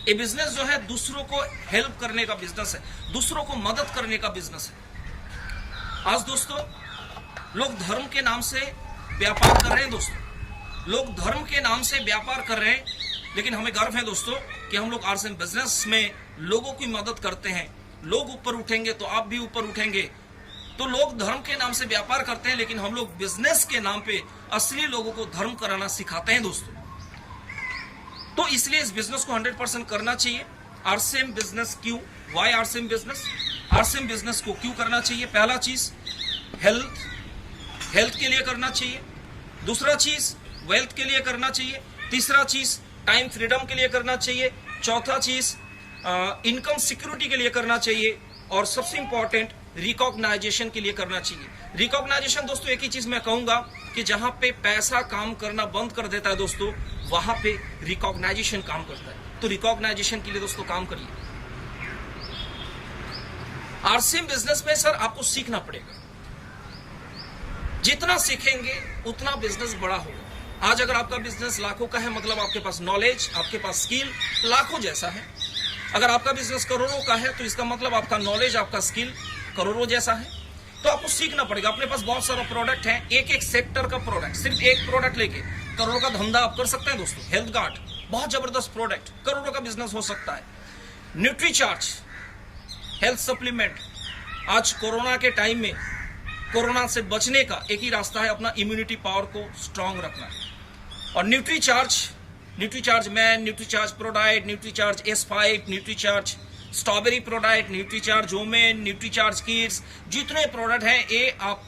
ये बिजनेस जो है दूसरों को हेल्प करने का बिजनेस है, दूसरों को मदद करने का बिजनेस है। आज दोस्तों लोग धर्म के नाम से व्यापार कर रहे हैं दोस्तों, लोग धर्म के नाम से व्यापार कर रहे हैं, लेकिन हमें गर्व है दोस्तों कि हम लोग आरसीएम बिजनेस में लोगों की मदद करते हैं। लोग ऊपर उठेंगे तो आप भी ऊपर उठेंगे। तो लोग धर्म के नाम से व्यापार करते हैं, लेकिन हम लोग बिजनेस के नाम पे असली लोगों को धर्म कराना सिखाते हैं दोस्तों। तो इसलिए इस बिजनेस को 100% करना चाहिए। आरसीएम बिजनेस क्यों, why RCM business? RCM business को क्यों करना चाहिए? पहला चीज हेल्थ के लिए करना चाहिए। दूसरा चीज वेल्थ के लिए करना चाहिए। तीसरा चीज टाइम फ्रीडम के लिए करना चाहिए। चौथा चीज इनकम सिक्योरिटी के लिए करना चाहिए। और सबसे इंपॉर्टेंट रिकॉग्नाइजेशन के लिए करना चाहिए। रिकॉग्नाइजेशन दोस्तों, एक ही चीज मैं कहूंगा कि जहां पे पैसा काम करना बंद कर देता है दोस्तों, वहां पे रिकॉग्नाइजेशन काम करता है। तो रिकॉग्नाइजेशन के लिए दोस्तों काम करिए। आरसीएम बिजनेस में सर आपको सीखना पड़ेगा, जितना सीखेंगे उतना बिजनेस बड़ा होगा। आज अगर आपका बिजनेस लाखों का है, मतलब आपके पास नॉलेज, आपके पास स्किल लाखों जैसा है। अगर आपका बिजनेस करोड़ों का है तो इसका मतलब आपका नॉलेज, आपका स्किल करोड़ों जैसा है। तो आपको सीखना पड़ेगा। अपने पास बहुत सारा प्रोडक्ट है, एक एक सेक्टर का प्रोडक्ट, सिर्फ एक प्रोडक्ट लेके करोड़ों का धंधा आप कर सकते हैं दोस्तों। हेल्थ गार्ड बहुत जबरदस्त प्रोडक्ट, करोड़ों का बिजनेस हो सकता है। न्यूट्री चार्ज, हेल्थ सप्लीमेंट, आज कोरोना के टाइम में कोरोना से बचने का एक ही रास्ता है, अपना इम्यूनिटी पावर को स्ट्रांग रखना है। और Nutricharge man, Nutricharge ProDiet, Nutricharge S5, Nutricharge strawberry ProDiet, Nutricharge women, Nutricharge kids, जितने प्रोडक्ट हैं ये आप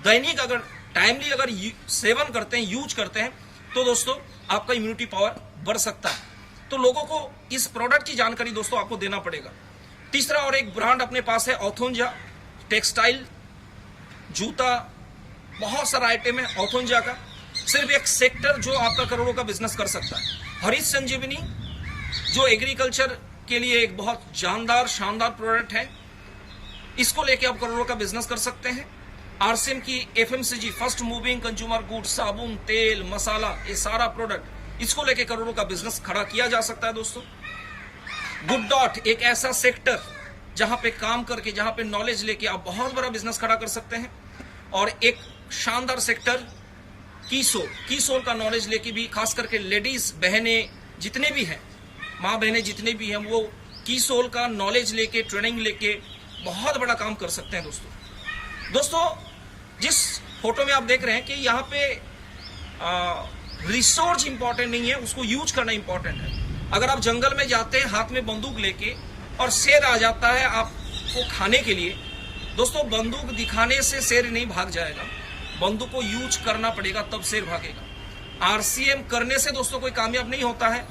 दैनिक अगर टाइमली अगर सेवन करते हैं, यूज करते हैं, तो दोस्तों आपका इम्यूनिटी पावर बढ़ सकता है। तो लोगों को इस प्रोडक्ट की जानकारी दोस्तों आपको देना पड़ेगा। तीसरा और एक ब्रांड अपने पास है ऑथोंजा, टेक्सटाइल, जूता, बहुत सारा आइटम है ऑथोंजा का। सिर्फ एक सेक्टर जो आपका करोड़ों का बिजनेस कर सकता है। हरीश संजीवनी जो एग्रीकल्चर के लिए एक बहुत शानदार प्रोडक्ट है, इसको लेके आप करोड़ों का बिजनेस कर सकते हैं। आरसीएम की FMCG, first moving consumer good, साबुन, तेल, मसाला, ये सारा प्रोडक्ट, इसको लेके करोड़ों का बिजनेस खड़ा किया जा सकता है दोस्तों। गुड डॉट एक ऐसा सेक्टर जहां पे काम करके, जहां पे नॉलेज लेके आप बहुत बड़ा बिजनेस खड़ा कर सकते हैं। और एक शानदार सेक्टर कीसोल का नॉलेज लेके भी, खास करके लेडीज बहनें जितने भी हैं, माँ बहनें जितने भी हैं, वो कीसोल का नॉलेज लेके, ट्रेनिंग लेके बहुत बड़ा काम कर सकते हैं दोस्तों। जिस फोटो में आप देख रहे हैं कि यहाँ पे रिसोर्स इंपॉर्टेंट नहीं है, उसको यूज करना इंपॉर्टेंट है। अगर आप जंगल में जाते हैं हाथ में बंदूक लेके और शेर आ जाता है आपको खाने के लिए, दोस्तों बंदूक दिखाने से शेर नहीं भाग जाएगा, बंदूक को यूज करना पड़ेगा तब शेर भागेगा। आरसीएम करने से दोस्तों कोई कामयाब नहीं होता है,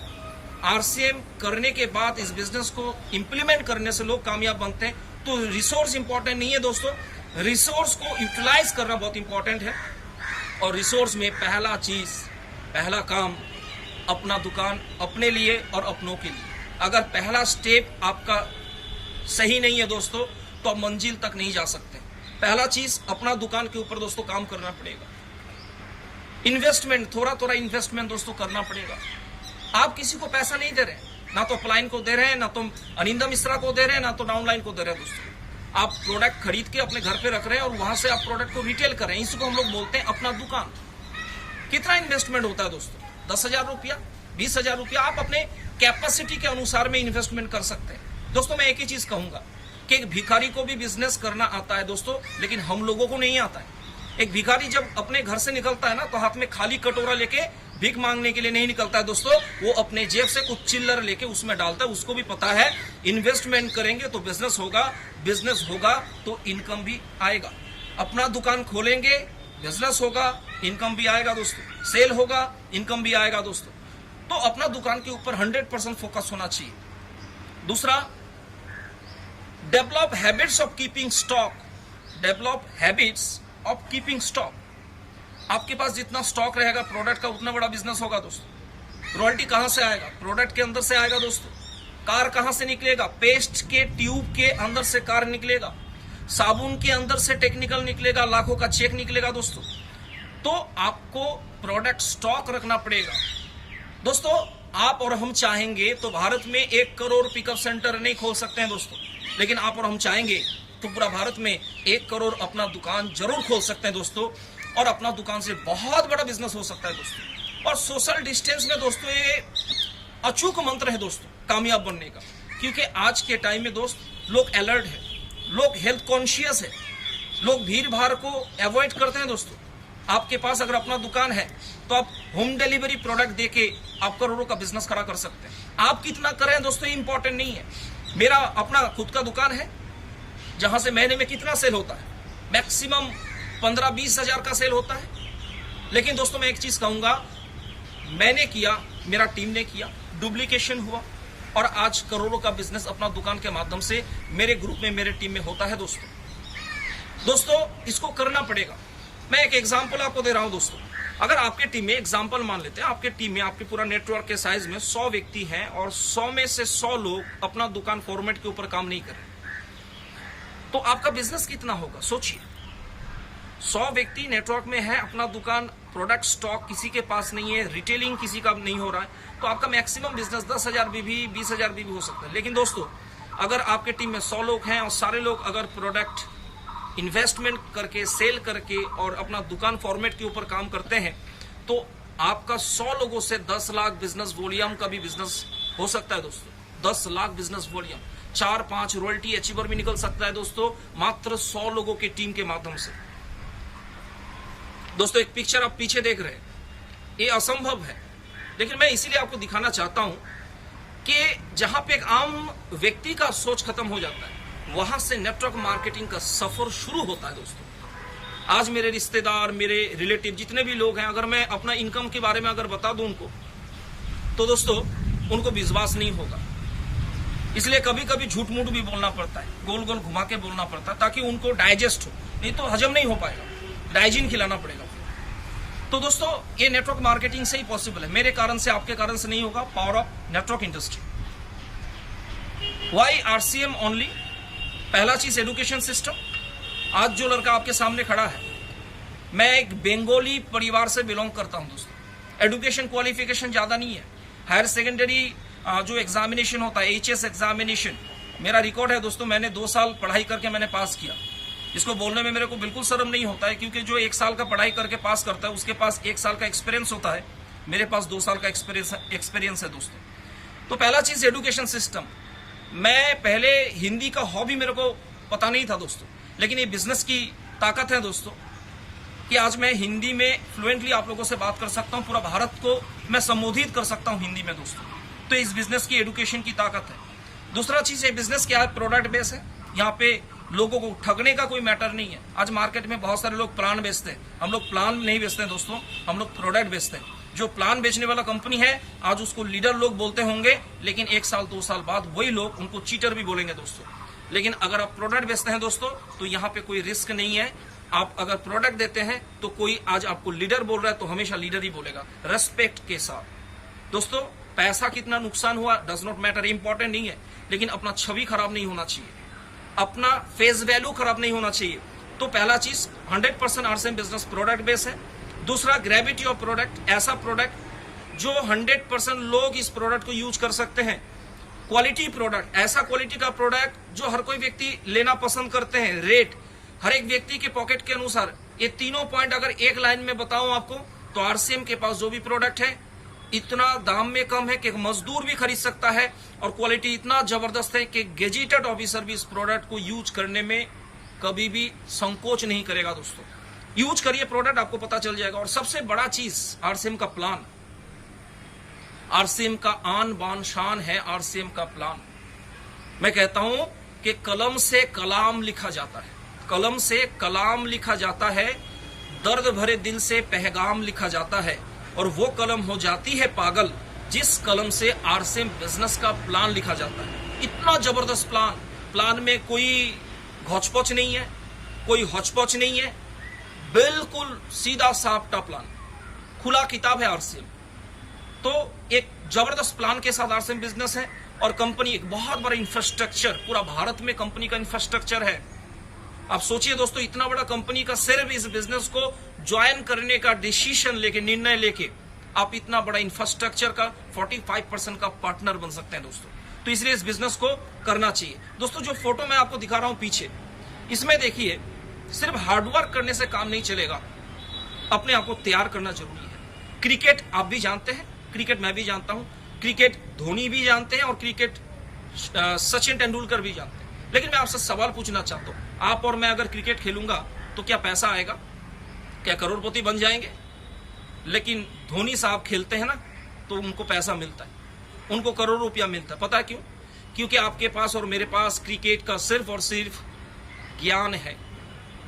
आरसीएम करने के बाद इस बिजनेस को इंप्लीमेंट करने से लोग कामयाब बनते हैं। तो रिसोर्स इंपॉर्टेंट नहीं है दोस्तों, रिसोर्स को यूटिलाइज करना बहुत इंपॉर्टेंट है। और रिसोर्स में पहला काम अपना दुकान अपने लिए और अपनों के लिए। अगर पहला स्टेप आपका सही नहीं है दोस्तों, तो आप मंजिल तक नहीं जा सकते। पहला चीज अपना दुकान के ऊपर दोस्तों काम करना पड़ेगा। इन्वेस्टमेंट, थोड़ा इन्वेस्टमेंट दोस्तों करना पड़ेगा। आप किसी को पैसा नहीं दे रहे, ना तो अपलाइन को दे रहे हैं, ना तो अनिंदा मिश्रा को दे रहे हैं, ना तो डाउनलाइन को दे रहे हैं दोस्तों। आप प्रोडक्ट खरीद के अपने घर पे रख रहे हैं और वहां से आप प्रोडक्ट को रिटेल कर रहे हैं। इसको हम लोग बोलते हैं अपना दुकान। कितना इन्वेस्टमेंट होता है दोस्तों? 10,000 रुपया, 20,000 रुपया, आप अपने कैपेसिटी के अनुसार में इन्वेस्टमेंट कर सकते हैं। दोस्तों मैं एक ही चीज कहूंगा कि एक भिखारी को भी बिजनेस करना आता है दोस्तों, लेकिन हम लोगों को नहीं आता है। एक भिखारी जब अपने घर से निकलता है ना, तो हाथ में खाली कटोरा लेके भीख मांगने के लिए नहीं निकलता है दोस्तों, वो अपने जेब से कुछ चिल्लर लेके उसमें डालता है। उसको भी पता है इन्वेस्टमेंट करेंगे तो बिजनेस होगा तो इनकम भी आएगा। अपना दुकान खोलेंगे, बिजनेस होगा, इनकम भी आएगा दोस्तों, सेल होगा, इनकम भी आएगा दोस्तों। तो अपना दुकान के ऊपर 100% फोकस होना चाहिए। दूसरा, develop habits of keeping stock. आपके पास जितना स्टॉक रहेगा प्रोडक्ट का, उतना बड़ा बिजनेस होगा दोस्तों। रॉयल्टी कहां से आएगा? प्रोडक्ट के अंदर से आएगा दोस्तों। कार कहां से निकलेगा? पेस्ट के ट्यूब के अंदर से कार निकलेगा, साबुन के अंदर से टेक्निकल निकलेगा, लाखों का चेक निकलेगा दोस्तों। तो आपको प्रोडक्ट स्टॉक रखना पड़ेगा दोस्तों। आप और हम चाहेंगे तो भारत में 1 करोड़ पिकअप सेंटर नहीं खोल सकते हैं दोस्तों, लेकिन आप और हम चाहेंगे तो पूरा भारत में 1 करोड़ अपना दुकान जरूर खोल सकते हैं दोस्तों। और अपना दुकान से बहुत बड़ा बिजनेस हो सकता है दोस्तों। और सोशल डिस्टेंस में दोस्तों ये अचूक मंत्र है दोस्तों कामयाब बनने का। क्योंकि आज के टाइम में दोस्त लोग अलर्ट है, लोग हेल्थ कॉन्शियस है, लोग भीड़ भाड़ को अवॉइड करते हैं दोस्तों। आपके पास अगर अपना दुकान है तो आप होम डिलीवरी प्रोडक्ट देके आप करोड़ों का बिजनेस खड़ा कर सकते हैं। आप कितना करें दोस्तों इंपॉर्टेंट नहीं है। मेरा अपना खुद का दुकान है जहां से महीने में कितना सेल होता है, मैक्सिमम 15-20 हजार का सेल होता है। लेकिन दोस्तों मैं एक चीज कहूंगा, मैंने किया, मेरा टीम ने किया, डुप्लीकेशन हुआ और आज करोड़ों का बिजनेस अपना दुकान के माध्यम से मेरे ग्रुप में, मेरे टीम में होता है दोस्तों। इसको करना पड़ेगा। मैं एक एग्जांपल आपको दे रहा हूं दोस्तों। अगर आपके टीम में, एग्जांपल मान लेते हैं, आपके टीम में, आपके पूरा नेटवर्क के साइज में 100 व्यक्ति हैं और 100 में से 100 लोग अपना दुकान फॉर्मेट के ऊपर काम नहीं कर रहे, तो आपका बिजनेस कितना होगा सोचिए। 100 व्यक्ति नेटवर्क में है, अपना दुकान, प्रोडक्ट स्टॉक किसी के पास नहीं है, रिटेलिंग किसी का नहीं हो रहा है, तो आपका मैक्सिमम बिजनेस 10,000 भी 20,000 भी हो सकता है। लेकिन दोस्तों अगर आपके टीम में 100 लोग हैं और सारे लोग अगर प्रोडक्ट इन्वेस्टमेंट करके, सेल करके और अपना दुकान फॉर्मेट के ऊपर काम करते हैं, तो आपका 100 लोगों से 10 लाख बिजनेस वॉल्यूम का भी बिजनेस हो सकता है दोस्तों। 10 lakh business volume, 4-5 royalty achiever भी निकल सकता है दोस्तों, मात्र 100 लोगों की टीम के माध्यम से। दोस्तों एक पिक्चर आप पीछे देख रहे हैं, ये असंभव है, लेकिन मैं इसीलिए आपको दिखाना चाहता हूं कि जहां पे एक आम व्यक्ति का सोच खत्म हो जाता है, वहां से नेटवर्क मार्केटिंग का सफर शुरू होता है दोस्तों। आज मेरे रिश्तेदार, मेरे रिलेटिव जितने भी लोग हैं, अगर मैं अपना इनकम के बारे में अगर बता दूं उनको, तो दोस्तों उनको विश्वास नहीं होगा। इसलिए कभी कभी झूठ मूठ भी बोलना पड़ता है, गोल गोल घुमा के बोलना पड़ता है, ताकि उनको डाइजेस्ट हो, नहीं तो हजम नहीं हो पाएगा, डाइजिन खिलाना पड़ेगा। तो दोस्तों ये नेटवर्क मार्केटिंग से ही पॉसिबल है, मेरे कारण से, आपके कारण से नहीं होगा। Power of network industry. Why RCM only? पहला चीज एजुकेशन सिस्टम। आज जो लड़का आपके सामने खड़ा है, मैं एक बंगाली परिवार से बिलोंग करता हूं दोस्तों। एजुकेशन क्वालिफिकेशन ज्यादा नहीं है। हायर सेकेंडरी जो एग्जामिनेशन होता है, एचएस एग्जामिनेशन, मेरा रिकॉर्ड है दोस्तों, मैंने 2 साल पढ़ाई करके मैंने पास किया। इसको बोलने में मेरे को बिल्कुल शर्म नहीं होता है, क्योंकि जो 1 साल का पढ़ाई करके पास करता है उसके पास 1 साल का एक्सपीरियंस होता है, मेरे पास 2 साल का एक्सपीरियंस है दोस्तों। तो पहला चीज एजुकेशन सिस्टम। मैं पहले हिंदी का हॉबी मेरे को पता नहीं था दोस्तों, लेकिन ये बिजनेस की ताकत है दोस्तों कि आज मैं हिंदी में फ्लुएंटली आप लोगों से बात कर सकता हूं, पूरा भारत को मैं संबोधित कर सकता हूं हिंदी में दोस्तों। तो इस बिजनेस की एजुकेशन की ताकत है। दूसरा चीज, ये बिजनेस क्या है? प्रोडक्ट बेस है। यहाँ पे लोगों को ठगने का कोई मैटर नहीं है। आज मार्केट में बहुत सारे लोग प्लान बेचते हैं, हम लोग प्लान नहीं बेचते हैं दोस्तों, हम लोग प्रोडक्ट बेचते हैं। जो प्लान बेचने वाला कंपनी है, आज उसको लीडर लोग बोलते होंगे, लेकिन 1 साल 2 साल बाद वही लोग उनको चीटर भी बोलेंगे दोस्तों। लेकिन अगर आप प्रोडक्ट बेचते हैं दोस्तों, तो यहाँ पे कोई रिस्क नहीं है। आप अगर प्रोडक्ट देते हैं तो कोई आज आपको लीडर बोल रहा है तो हमेशा लीडर ही बोलेगा, रेस्पेक्ट के साथ। दोस्तों पैसा कितना नुकसान हुआ डज नॉट मैटर, इंपॉर्टेंट नहीं है, लेकिन अपना छवि खराब नहीं होना चाहिए, अपना फेस वैल्यू खराब नहीं होना चाहिए। तो पहला चीज 100% आरसीएम बिजनेस प्रोडक्ट बेस है। दूसरा ग्रेविटी ऑफ प्रोडक्ट, ऐसा प्रोडक्ट जो 100% लोग इस प्रोडक्ट को यूज कर सकते हैं। क्वालिटी प्रोडक्ट, ऐसा क्वालिटी का प्रोडक्ट जो हर कोई व्यक्ति लेना पसंद करते हैं। रेट हर एक व्यक्ति के पॉकेट के अनुसार। ये तीनों पॉइंट अगर एक लाइन में बताऊं आपको, तो आरसीएम के पास जो भी प्रोडक्ट है इतना दाम में कम है कि मजदूर भी खरीद सकता है, और क्वालिटी इतना जबरदस्त है कि गेजेटेड ऑफिसर भी इस प्रोडक्ट को यूज करने में कभी भी संकोच नहीं करेगा दोस्तों। यूज करिए प्रोडक्ट, आपको पता चल जाएगा। और सबसे बड़ा चीज आरसीएम का प्लान, आरसीएम का आन बान शान है आरसीएम का प्लान। मैं कहता हूं कि कलम से कलाम लिखा जाता है, कलम से कलाम लिखा जाता है, दर्द भरे दिल से पैगाम लिखा जाता है, और वो कलम हो जाती है पागल जिस कलम से आरसीएम बिजनेस का प्लान लिखा जाता है। इतना जबरदस्त प्लान, प्लान में कोई घोचपोच नहीं है, कोई हौचपौच नहीं है, बिल्कुल सीधा सापटा प्लान, खुला किताब है आरसीएम। तो एक जबरदस्त प्लान के साथ आरसीएम बिजनेस है, और कंपनी एक बहुत बड़ा इंफ्रास्ट्रक्चर, पूरा भारत में कंपनी का इंफ्रास्ट्रक्चर है। आप सोचिए दोस्तों, इतना बड़ा कंपनी का सिर्फ इस बिजनेस को ज्वाइन करने का डिसीजन लेके, निर्णय लेके, आप इतना बड़ा इंफ्रास्ट्रक्चर का 45% का पार्टनर बन सकते हैं दोस्तों। तो इसलिए इस बिजनेस को करना चाहिए दोस्तों। जो फोटो मैं आपको दिखा रहा हूं पीछे, इसमें देखिए, सिर्फ हार्डवर्क करने से काम नहीं चलेगा, अपने आप को तैयार करना जरूरी है। क्रिकेट आप भी जानते हैं, क्रिकेट मैं भी जानता हूं, क्रिकेट धोनी भी जानते हैं, और क्रिकेट सचिन तेंदुलकर भी जानते हैं। लेकिन मैं आपसे सवाल पूछना चाहता हूं, आप और मैं अगर क्रिकेट खेलूंगा तो क्या पैसा आएगा? क्या करोड़पति बन जाएंगे? लेकिन धोनी साहब खेलते हैं ना, तो उनको पैसा मिलता है, उनको करोड़ों रुपया मिलता है। पता है क्यों? क्योंकि आपके पास और मेरे पास क्रिकेट का सिर्फ और सिर्फ ज्ञान है,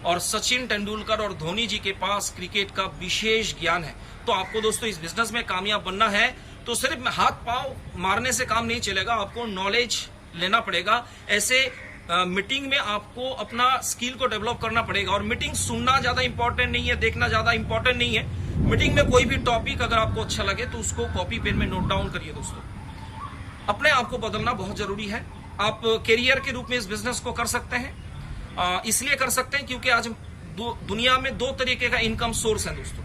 और सचिन तेंदुलकर और धोनी जी के पास क्रिकेट का विशेष ज्ञान है। तो आपको दोस्तों इस बिजनेस में कामयाब बनना है तो सिर्फ हाथ पांव मारने से काम नहीं चलेगा, आपको नॉलेज लेना पड़ेगा। ऐसे मीटिंग में आपको अपना स्किल को डेवलप करना पड़ेगा। और मीटिंग सुनना ज्यादा इंपॉर्टेंट नहीं है, देखना ज्यादा इंपॉर्टेंट नहीं है। मीटिंग में कोई भी टॉपिक अगर आपको अच्छा लगे तो उसको कॉपी पेन में नोट डाउन करिए दोस्तों। अपने आप को बदलना बहुत जरूरी है। आप कैरियर के रूप में इस बिजनेस को कर सकते हैं, इसलिए कर सकते हैं क्योंकि आज दुनिया में 2 तरीके का इनकम सोर्स है दोस्तों।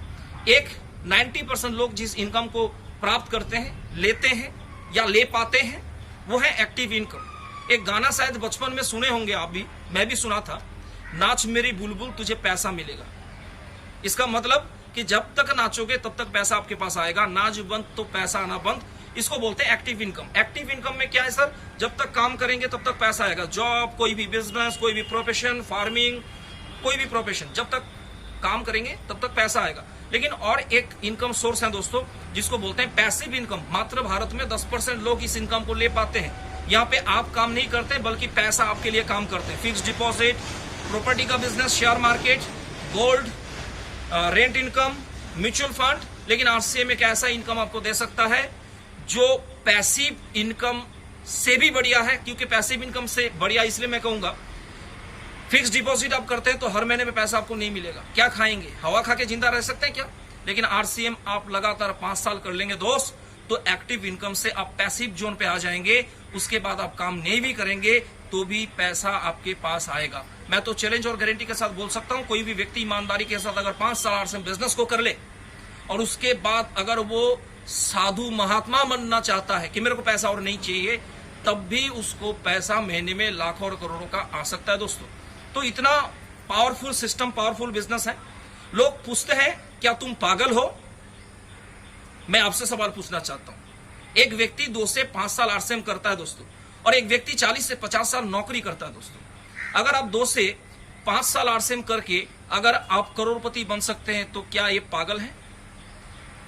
एक 90% लोग जिस इनकम को प्राप्त करते हैं, लेते हैं या ले पाते हैं, वो है एक्टिव इनकम। एक गाना शायद बचपन में सुने होंगे आप भी, मैं भी सुना था, नाच मेरी बुलबुल तुझे पैसा मिलेगा। इसका मतलब कि जब तक नाचोगे तब तक पैसा आपके पास आएगा, नाच बंद तो पैसा आना बंद। इसको बोलते हैं एक्टिव इनकम। एक्टिव इनकम में क्या है सर, जब तक काम करेंगे तब तक पैसा आएगा। जॉब, कोई भी बिजनेस, कोई भी प्रोफेशन, फार्मिंग, कोई भी प्रोफेशन, जब तक काम करेंगे तब तक पैसा आएगा। लेकिन और एक इनकम सोर्स है दोस्तों जिसको बोलते हैं पैसिव इनकम। मात्र भारत में 10% लोग इस इनकम को ले पाते हैं। यहाँ पे आप काम नहीं करते बल्कि पैसा आपके लिए काम करते हैं। फिक्स डिपॉजिट, प्रॉपर्टी का business, share market, gold, rent income, mutual fund. लेकिन आरसीएम एक ऐसा इनकम आपको दे सकता है जो पैसिव इनकम से भी बढ़िया है। क्योंकि पैसिव इनकम से बढ़िया इसलिए मैं कहूंगा, फिक्स डिपॉजिट आप करते हैं तो हर महीने में पैसा आपको नहीं मिलेगा। क्या खाएंगे, हवा खा के जिंदा रह सकते हैं क्या? लेकिन आरसीएम आप लगातार 5 साल कर लेंगे दोस्त, तो एक्टिव इनकम से आप पैसिव जोन पे आ जाएंगे। उसके बाद आप काम नहीं भी करेंगे तो भी पैसा आपके पास आएगा। मैं तो चैलेंज और गारंटी के साथ बोल सकता हूं, कोई भी व्यक्ति ईमानदारी के साथ अगर 5 साल आरसीएम बिजनेस को कर ले और उसके बाद अगर वो साधु महात्मा बनना चाहता है कि मेरे को पैसा और नहीं चाहिए, तब भी उसको पैसा महीने में लाखों और करोड़ों का आ सकता है दोस्तों। तो इतना पावरफुल सिस्टम, पावरफुल बिजनेस है। लोग पूछते हैं क्या तुम पागल हो? मैं आपसे सवाल पूछना चाहता हूं। एक व्यक्ति 2 से 5 साल आरसीएम करता है दोस्तों, और एक व्यक्ति 40 से 50 साल नौकरी करता है दोस्तों। अगर आप 2 से 5 साल आरसीएम करके अगर आप करोड़पति बन सकते हैं तो क्या ये पागल है?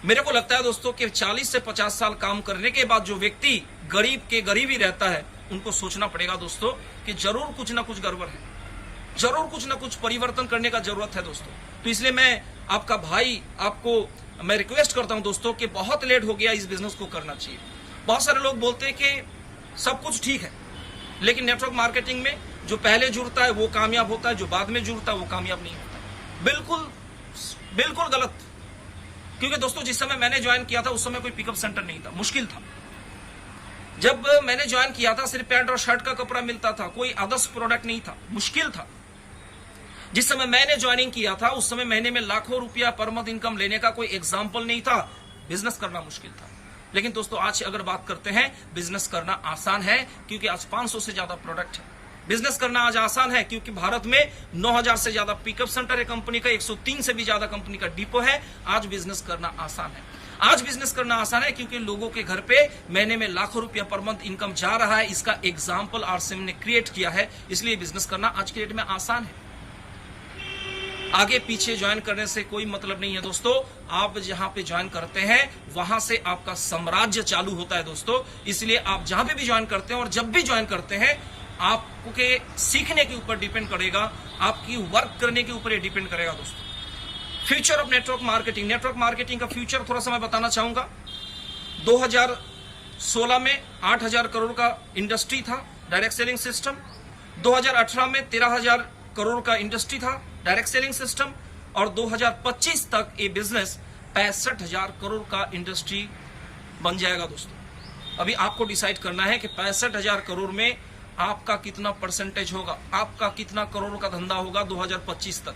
मेरे को लगता है दोस्तों कि 40 से 50 साल काम करने के बाद जो व्यक्ति गरीब के गरीब ही रहता है, उनको सोचना पड़ेगा दोस्तों कि जरूर कुछ ना कुछ गड़बड़ है, जरूर कुछ ना कुछ परिवर्तन करने का जरूरत है दोस्तों। तो इसलिए मैं आपका भाई, आपको मैं रिक्वेस्ट करता हूं दोस्तों कि बहुत लेट हो गया, इस बिजनेस को करना चाहिए। बहुत सारे लोग बोलते हैं कि सब कुछ ठीक है, लेकिन नेटवर्क मार्केटिंग में जो पहले जुड़ता है वो कामयाब होता है, जो बाद में जुड़ता है वो कामयाब नहीं होता। बिल्कुल बिल्कुल गलत। क्योंकि दोस्तों जिस समय मैंने ज्वाइन किया था उस समय कोई पिकअप सेंटर नहीं था, मुश्किल था। जब मैंने ज्वाइन किया था सिर्फ पैंट और शर्ट का कपड़ा मिलता था, कोई आदर्श प्रोडक्ट नहीं था, मुश्किल था। जिस समय मैंने ज्वाइनिंग किया था उस समय महीने में लाखों रुपया पर मंथ इनकम लेने का कोई एग्जाम्पल नहीं था, बिजनेस करना मुश्किल था। लेकिन दोस्तों आज अगर बात करते हैं, बिजनेस करना आसान है क्योंकि आज 500 से ज्यादा प्रोडक्ट है। बिजनेस करना आज आसान है क्योंकि भारत में 9000 से ज्यादा पिकअप सेंटर है कंपनी का, 103 से भी ज्यादा कंपनी का डिपो है। आज बिजनेस करना आसान है। आज बिजनेस करना आसान है क्योंकि लोगों के घर पे महीने में लाखों रुपया पर मंथ इनकम जा रहा है। इसका एग्जाम्पल आरसीएम ने क्रिएट किया है, इसलिए बिजनेस करना आज के डेट में आसान है। आगे पीछे ज्वाइन करने से कोई मतलब नहीं है दोस्तों। आप जहां पे ज्वाइन करते हैं वहां से आपका साम्राज्य चालू होता है दोस्तों। इसलिए आप जहां पे भी ज्वाइन करते हैं और जब भी ज्वाइन करते हैं, आपके सीखने के ऊपर डिपेंड करेगा, आपकी वर्क करने के ऊपर डिपेंड करेगा दोस्तों। Future of network marketing, network marketing का फ्यूचर थोड़ा सा मैं बताना चाहूंगा। 2016 में 8000 करोड़ का इंडस्ट्री था डायरेक्ट सेलिंग सिस्टम। 2018 में 13000 करोड़ का इंडस्ट्री था डायरेक्ट सेलिंग सिस्टम, और 2025 तक ये बिजनेस 65,000 करोड़ का इंडस्ट्री बन जाएगा दोस्तों। अभी आपको डिसाइड करना है कि 65,000 करोड़ में आपका कितना परसेंटेज होगा, आपका कितना करोड़ का धंधा होगा 2025 तक।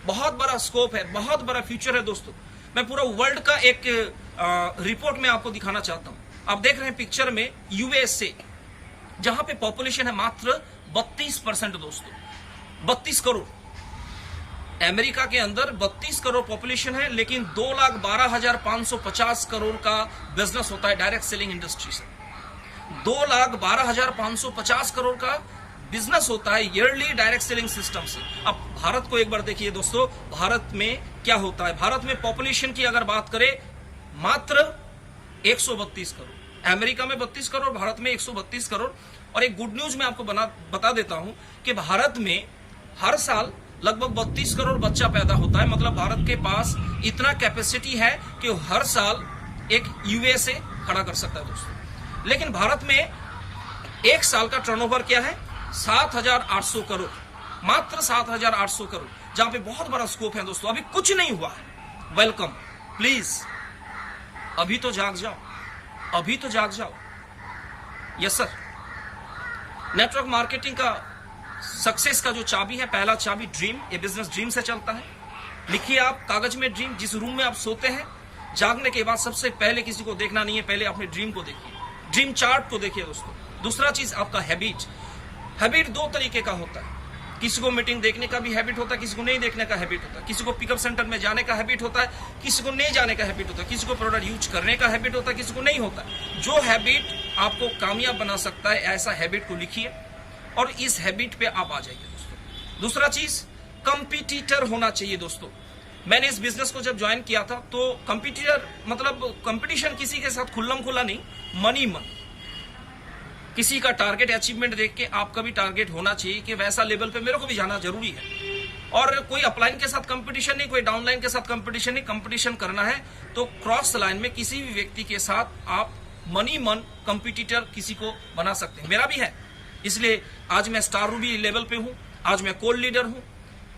बहुत बड़ा स्कोप है, बहुत बड़ा फ्यूचर है दोस्तों। मैं पूरा वर्ल्ड का एक रिपोर्ट में आपको दिखाना चाहता हूं। आप देख रहे हैं पिक्चर में यूएसए, जहां पे पॉपुलेशन है मात्र 32% दोस्तों, 32 करोड़। अमेरिका के अंदर 32 करोड़ पॉपुलेशन है, लेकिन 2,12,550 करोड़ का बिजनेस होता है डायरेक्ट सेलिंग इंडस्ट्री से। 2,12,550 करोड़ का बिजनेस होता है ईयरली डायरेक्ट सेलिंग सिस्टम से। अब भारत को एक बार देखिए दोस्तों, भारत में क्या होता है। भारत में पॉपुलेशन की अगर बात करें मात्र 132 करोड़, अमेरिका में 32 करोड़, भारत में 132 करोड़। और एक गुड न्यूज मैं आपको बता देता हूं कि भारत में हर साल लगभग 32 करोड़ बच्चा पैदा होता है। मतलब भारत के पास इतना कैपेसिटी है कि हर साल एक यूएसए खड़ा कर सकता है दोस्तों। लेकिन भारत में एक साल का टर्नओवर क्या है? 7,800 करोड़, मात्र 7,800 करोड़, जहां पे बहुत बड़ा स्कोप है दोस्तों। अभी कुछ नहीं हुआ है। वेलकम, प्लीज अभी तो जाग जाओ, अभी तो जाग जाओ। यस सर, नेटवर्क मार्केटिंग का सक्सेस का जो चाबी है, पहला चाबी ड्रीम। ये बिजनेस ड्रीम से चलता है। लिखिए आप कागज में ड्रीम। जिस रूम में आप सोते हैं, जागने के बाद सबसे पहले किसी को देखना नहीं है, पहले अपने ड्रीम को देखिए, ड्रीम चार्ट को देखिए दोस्तों। दूसरा चीज आपका हैबिट। हैबिट 2 तरीके का होता है। किसी को मीटिंग देखने का भी हैबिट होता है, किसी को नहीं देखने का हैबिट होता है, किसी को पिकअप सेंटर में जाने का हैबिट होता है, किसी को नहीं जाने का हैबिट होता है, किसी को प्रोडक्ट यूज करने का हैबिट होता है, किसी को नहीं होता है। जो हैबिट आपको कामयाब बना सकता है, ऐसा हैबिट को लिखिए और इस हैबिट पे आप आ जाइए दोस्तों। दूसरा चीज, कंपटीटर होना चाहिए दोस्तों। मैंने इस बिजनेस को जब ज्वाइन किया था तो कंपटीटर मतलब कंपटीशन किसी के साथ खुल्लम खुल्ला नहीं, मनी मन। किसी का टारगेट अचीवमेंट देख के आपका भी टारगेट होना चाहिए कि वैसा लेवल पे मेरे को भी जाना जरूरी है। और कोई अपलाइन के साथ कंपटीशन नहीं, कोई डाउनलाइन के साथ कंपटीशन नहीं। कंपटीशन करना है तो क्रॉस लाइन में किसी भी व्यक्ति के साथ आप मनी मन कंपटीटर किसी को बना सकते हैं। मेरा भी है, इसलिए आज मैं स्टार रूबी लेवल पे हूं, आज मैं कोल लीडर हूं।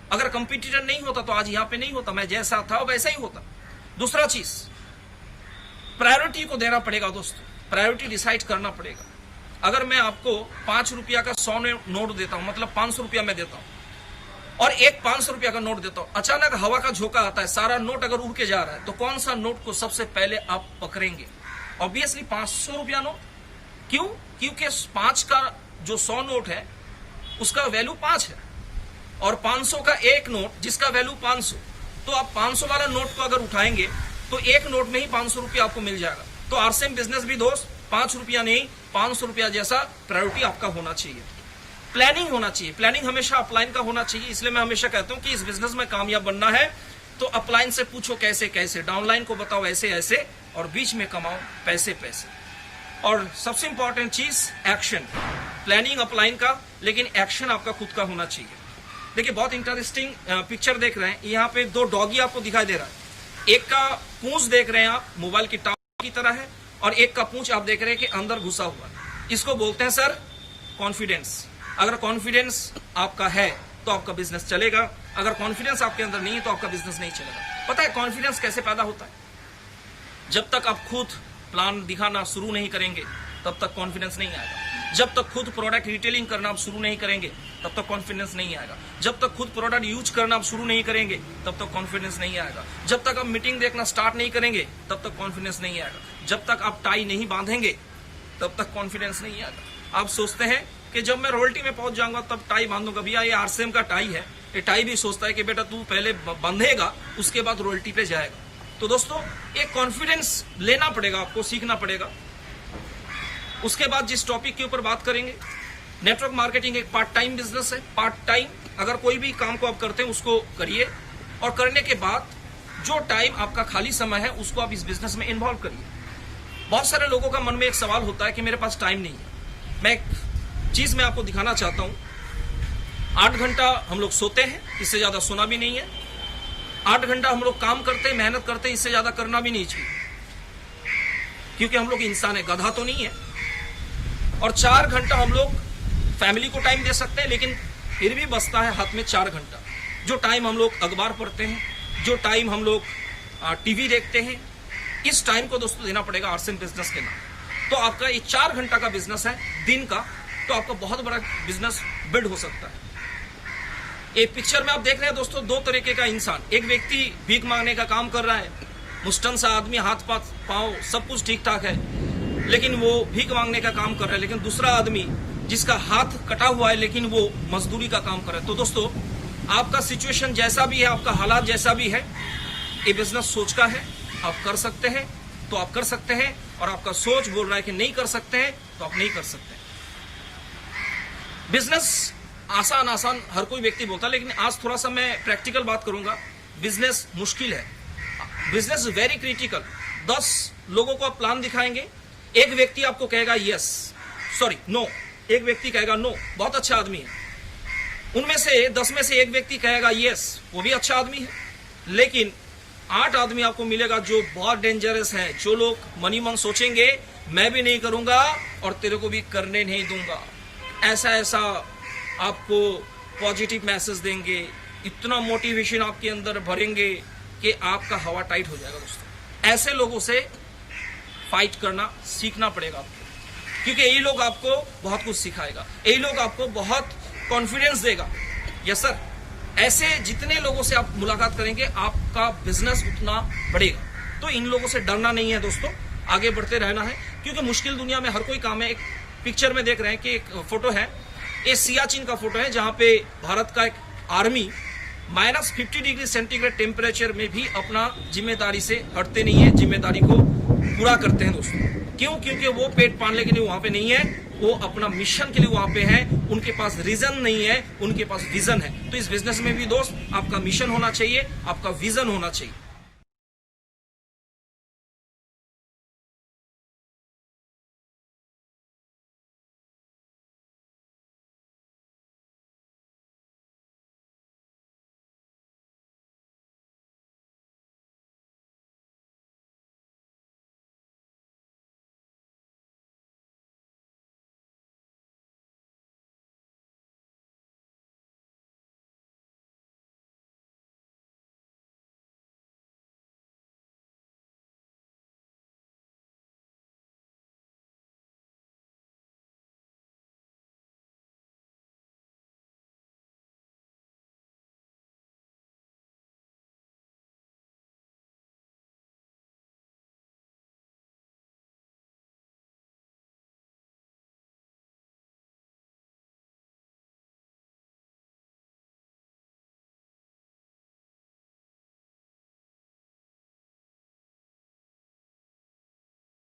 अगर कंपटीटर नहीं होता तो आज यहां पे नहीं होता, मैं जैसा था वैसा ही होता। दूसरा चीज, प्रायोरिटी को देना पड़ेगा दोस्तों, प्रायोरिटी डिसाइड करना पड़ेगा। अगर मैं आपको 5 रुपया का 100 नोट देता हूं, मतलब 500 रुपया मैं देता हूं और एक 500 रुपया का नोट देता हूं, अचानक हवा का झोंका आता है, सारा नोट अगर उड़ के जा रहा है तो कौन सा नोट को सबसे पहले आप पकड़ेंगे? ऑब्वियसली 500 रुपया नोट। क्यों? क्योंकि 5 का जो 100 नोट है उसका वैल्यू 5 है और 500 का एक नोट जिसका वैल्यू 500, तो आप 500 वाला नोट को अगर उठाएंगे तो एक नोट में ही 500 रुपया आपको मिल जाएगा। तो आरसीएम बिजनेस भी दोस्त 5 रुपया नहीं 500 रुपया जैसा प्रायोरिटी आपका होना चाहिए। प्लानिंग होना चाहिए, प्लानिंग हमेशा अपलाइन का होना चाहिए। इसलिए मैं हमेशा कहता हूं कि इस बिजनेस में कामयाब बनना है तो अपलाइन से पूछो कैसे कैसे, डाउनलाइन को बताओ ऐसे ऐसे, और बीच में कमाओ पैसे पैसे। और सबसे इंपॉर्टेंट चीज एक्शन। प्लानिंग अपलाइन का, लेकिन एक्शन आपका खुद का होना चाहिए। देखिए बहुत इंटरेस्टिंग पिक्चर देख रहे हैं, यहाँ पे 2 डॉगी आपको दिखाई दे रहा है। एक का पूंछ देख रहे हैं आप, मोबाइल की टावर की तरह है, और एक का पूंछ आप देख रहे हैं कि अंदर घुसा हुआ है। इसको बोलते हैं सर कॉन्फिडेंस। अगर कॉन्फिडेंस आपका है तो आपका बिजनेस चलेगा, अगर कॉन्फिडेंस आपके अंदर नहीं है तो आपका बिजनेस नहीं चलेगा। पता है कॉन्फिडेंस कैसे पैदा होता है? जब तक आप खुद प्लान दिखाना शुरू नहीं करेंगे तब तक कॉन्फिडेंस नहीं आएगा। जब तक खुद प्रोडक्ट रिटेलिंग करना आप शुरू नहीं करेंगे तब तक कॉन्फिडेंस नहीं आएगा। जब तक खुद प्रोडक्ट यूज करना आप शुरू नहीं करेंगे तब तक कॉन्फिडेंस नहीं आएगा। जब तक आप मीटिंग देखना स्टार्ट नहीं करेंगे तब तक कॉन्फिडेंस नहीं आएगा। जब तक आप टाई नहीं बांधेंगे तब तक कॉन्फिडेंस नहीं आएगा। आप सोचते हैं कि जब मैं रॉयल्टी में पहुंच जाऊंगा तब टाई बांधूंगा। भैया ये आरसीएम का टाई है, ये टाई भी सोचता है कि बेटा तू पहले बांधेगा उसके बाद रॉयल्टी पे जाएगा। तो दोस्तों एक कॉन्फिडेंस लेना पड़ेगा, आपको सीखना पड़ेगा। उसके बाद जिस टॉपिक के ऊपर बात करेंगे, नेटवर्क मार्केटिंग एक पार्ट टाइम बिजनेस है। पार्ट टाइम अगर कोई भी काम को आप करते हैं उसको करिए, और करने के बाद जो टाइम आपका खाली समय है उसको आप इस बिजनेस में इन्वॉल्व करिए। बहुत सारे लोगों का मन में एक सवाल होता है कि मेरे पास टाइम नहीं है। मैं एक चीज मैं आपको दिखाना चाहता हूं। 8 घंटा हम लोग सोते हैं, इससे ज्यादा सोना भी नहीं है। 8 घंटा हम लोग काम करते हैं, मेहनत करते हैं, इससे ज्यादा करना भी नहीं चाहिए, क्योंकि हम लोग इंसान है, गधा तो नहीं है। और 4 घंटा हम लोग फैमिली को टाइम दे सकते हैं, लेकिन फिर भी बचता है हाथ में 4 घंटा। जो टाइम हम लोग अखबार पढ़ते हैं, जो टाइम हम लोग टीवी देखते हैं, इस टाइम को दोस्तों देना पड़ेगा आरसीएम बिजनेस के नाम। तो आपका ये 4 घंटा का बिजनेस है दिन का, तो आपका बहुत बड़ा बिजनेस बिल्ड हो सकता है। एक पिक्चर में आप देख रहे हैं दोस्तों 2 तरीके का इंसान। एक व्यक्ति भीख मांगने का काम कर रहा है, मुस्टन सा आदमी, हाथ पांव सब कुछ ठीक ठाक है, लेकिन वो भीख मांगने का काम कर रहा है। लेकिन दूसरा आदमी जिसका हाथ कटा हुआ है लेकिन वो मजदूरी का काम कर रहा है। तो दोस्तों आपका सिचुएशन जैसा भी है, आपका हालात जैसा भी है, ये बिजनेस सोच का है। आप कर सकते हैं तो आप कर सकते हैं, और आपका सोच बोल रहा है कि नहीं कर सकते हैं तो आप नहीं कर सकते। बिजनेस आसान हर कोई व्यक्ति बोलता है, लेकिन आज थोड़ा सा मैं प्रैक्टिकल बात करूंगा। बिजनेस मुश्किल है, बिजनेस वेरी क्रिटिकल। 10 लोगों को आप प्लान दिखाएंगे, एक व्यक्ति आपको कहेगा नो, एक व्यक्ति कहेगा नो, बहुत अच्छा आदमी है। उनमें से 10 में से एक व्यक्ति कहेगा यस, वो भी अच्छा आदमी है। लेकिन 8 आदमी आपको मिलेगा जो बहुत डेंजरस है, जो लोग मनी मन सोचेंगे मैं भी नहीं करूंगा और तेरे को भी करने नहीं दूंगा। ऐसा आपको पॉजिटिव मैसेज देंगे, इतना मोटिवेशन आपके अंदर भरेंगे कि आपका हवा टाइट हो जाएगा दोस्तों। ऐसे लोगों से फाइट करना सीखना पड़ेगा आपको, क्योंकि यही लोग आपको बहुत कुछ सिखाएगा, यही लोग आपको बहुत कॉन्फिडेंस देगा। यस सर, ऐसे जितने लोगों से आप मुलाकात करेंगे आपका बिजनेस उतना बढ़ेगा। तो इन लोगों से डरना नहीं है दोस्तों, आगे बढ़ते रहना है, क्योंकि मुश्किल दुनिया में हर कोई काम है। एक पिक्चर में देख रहे हैं कि एक फोटो है, ये सियाचिन का फोटो है जहां पे भारत का एक आर्मी -50 डिग्री सेंटीग्रेड टेम्परेचर में भी अपना जिम्मेदारी से हटते नहीं है, जिम्मेदारी को पूरा करते हैं दोस्तों। क्यों? क्योंकि वो पेट पालने के लिए वहां पे नहीं है, वो अपना मिशन के लिए वहां पे है। उनके पास रीजन नहीं है, उनके पास विजन है। तो इस बिजनेस में भी दोस्त आपका मिशन होना चाहिए, आपका विजन होना चाहिए।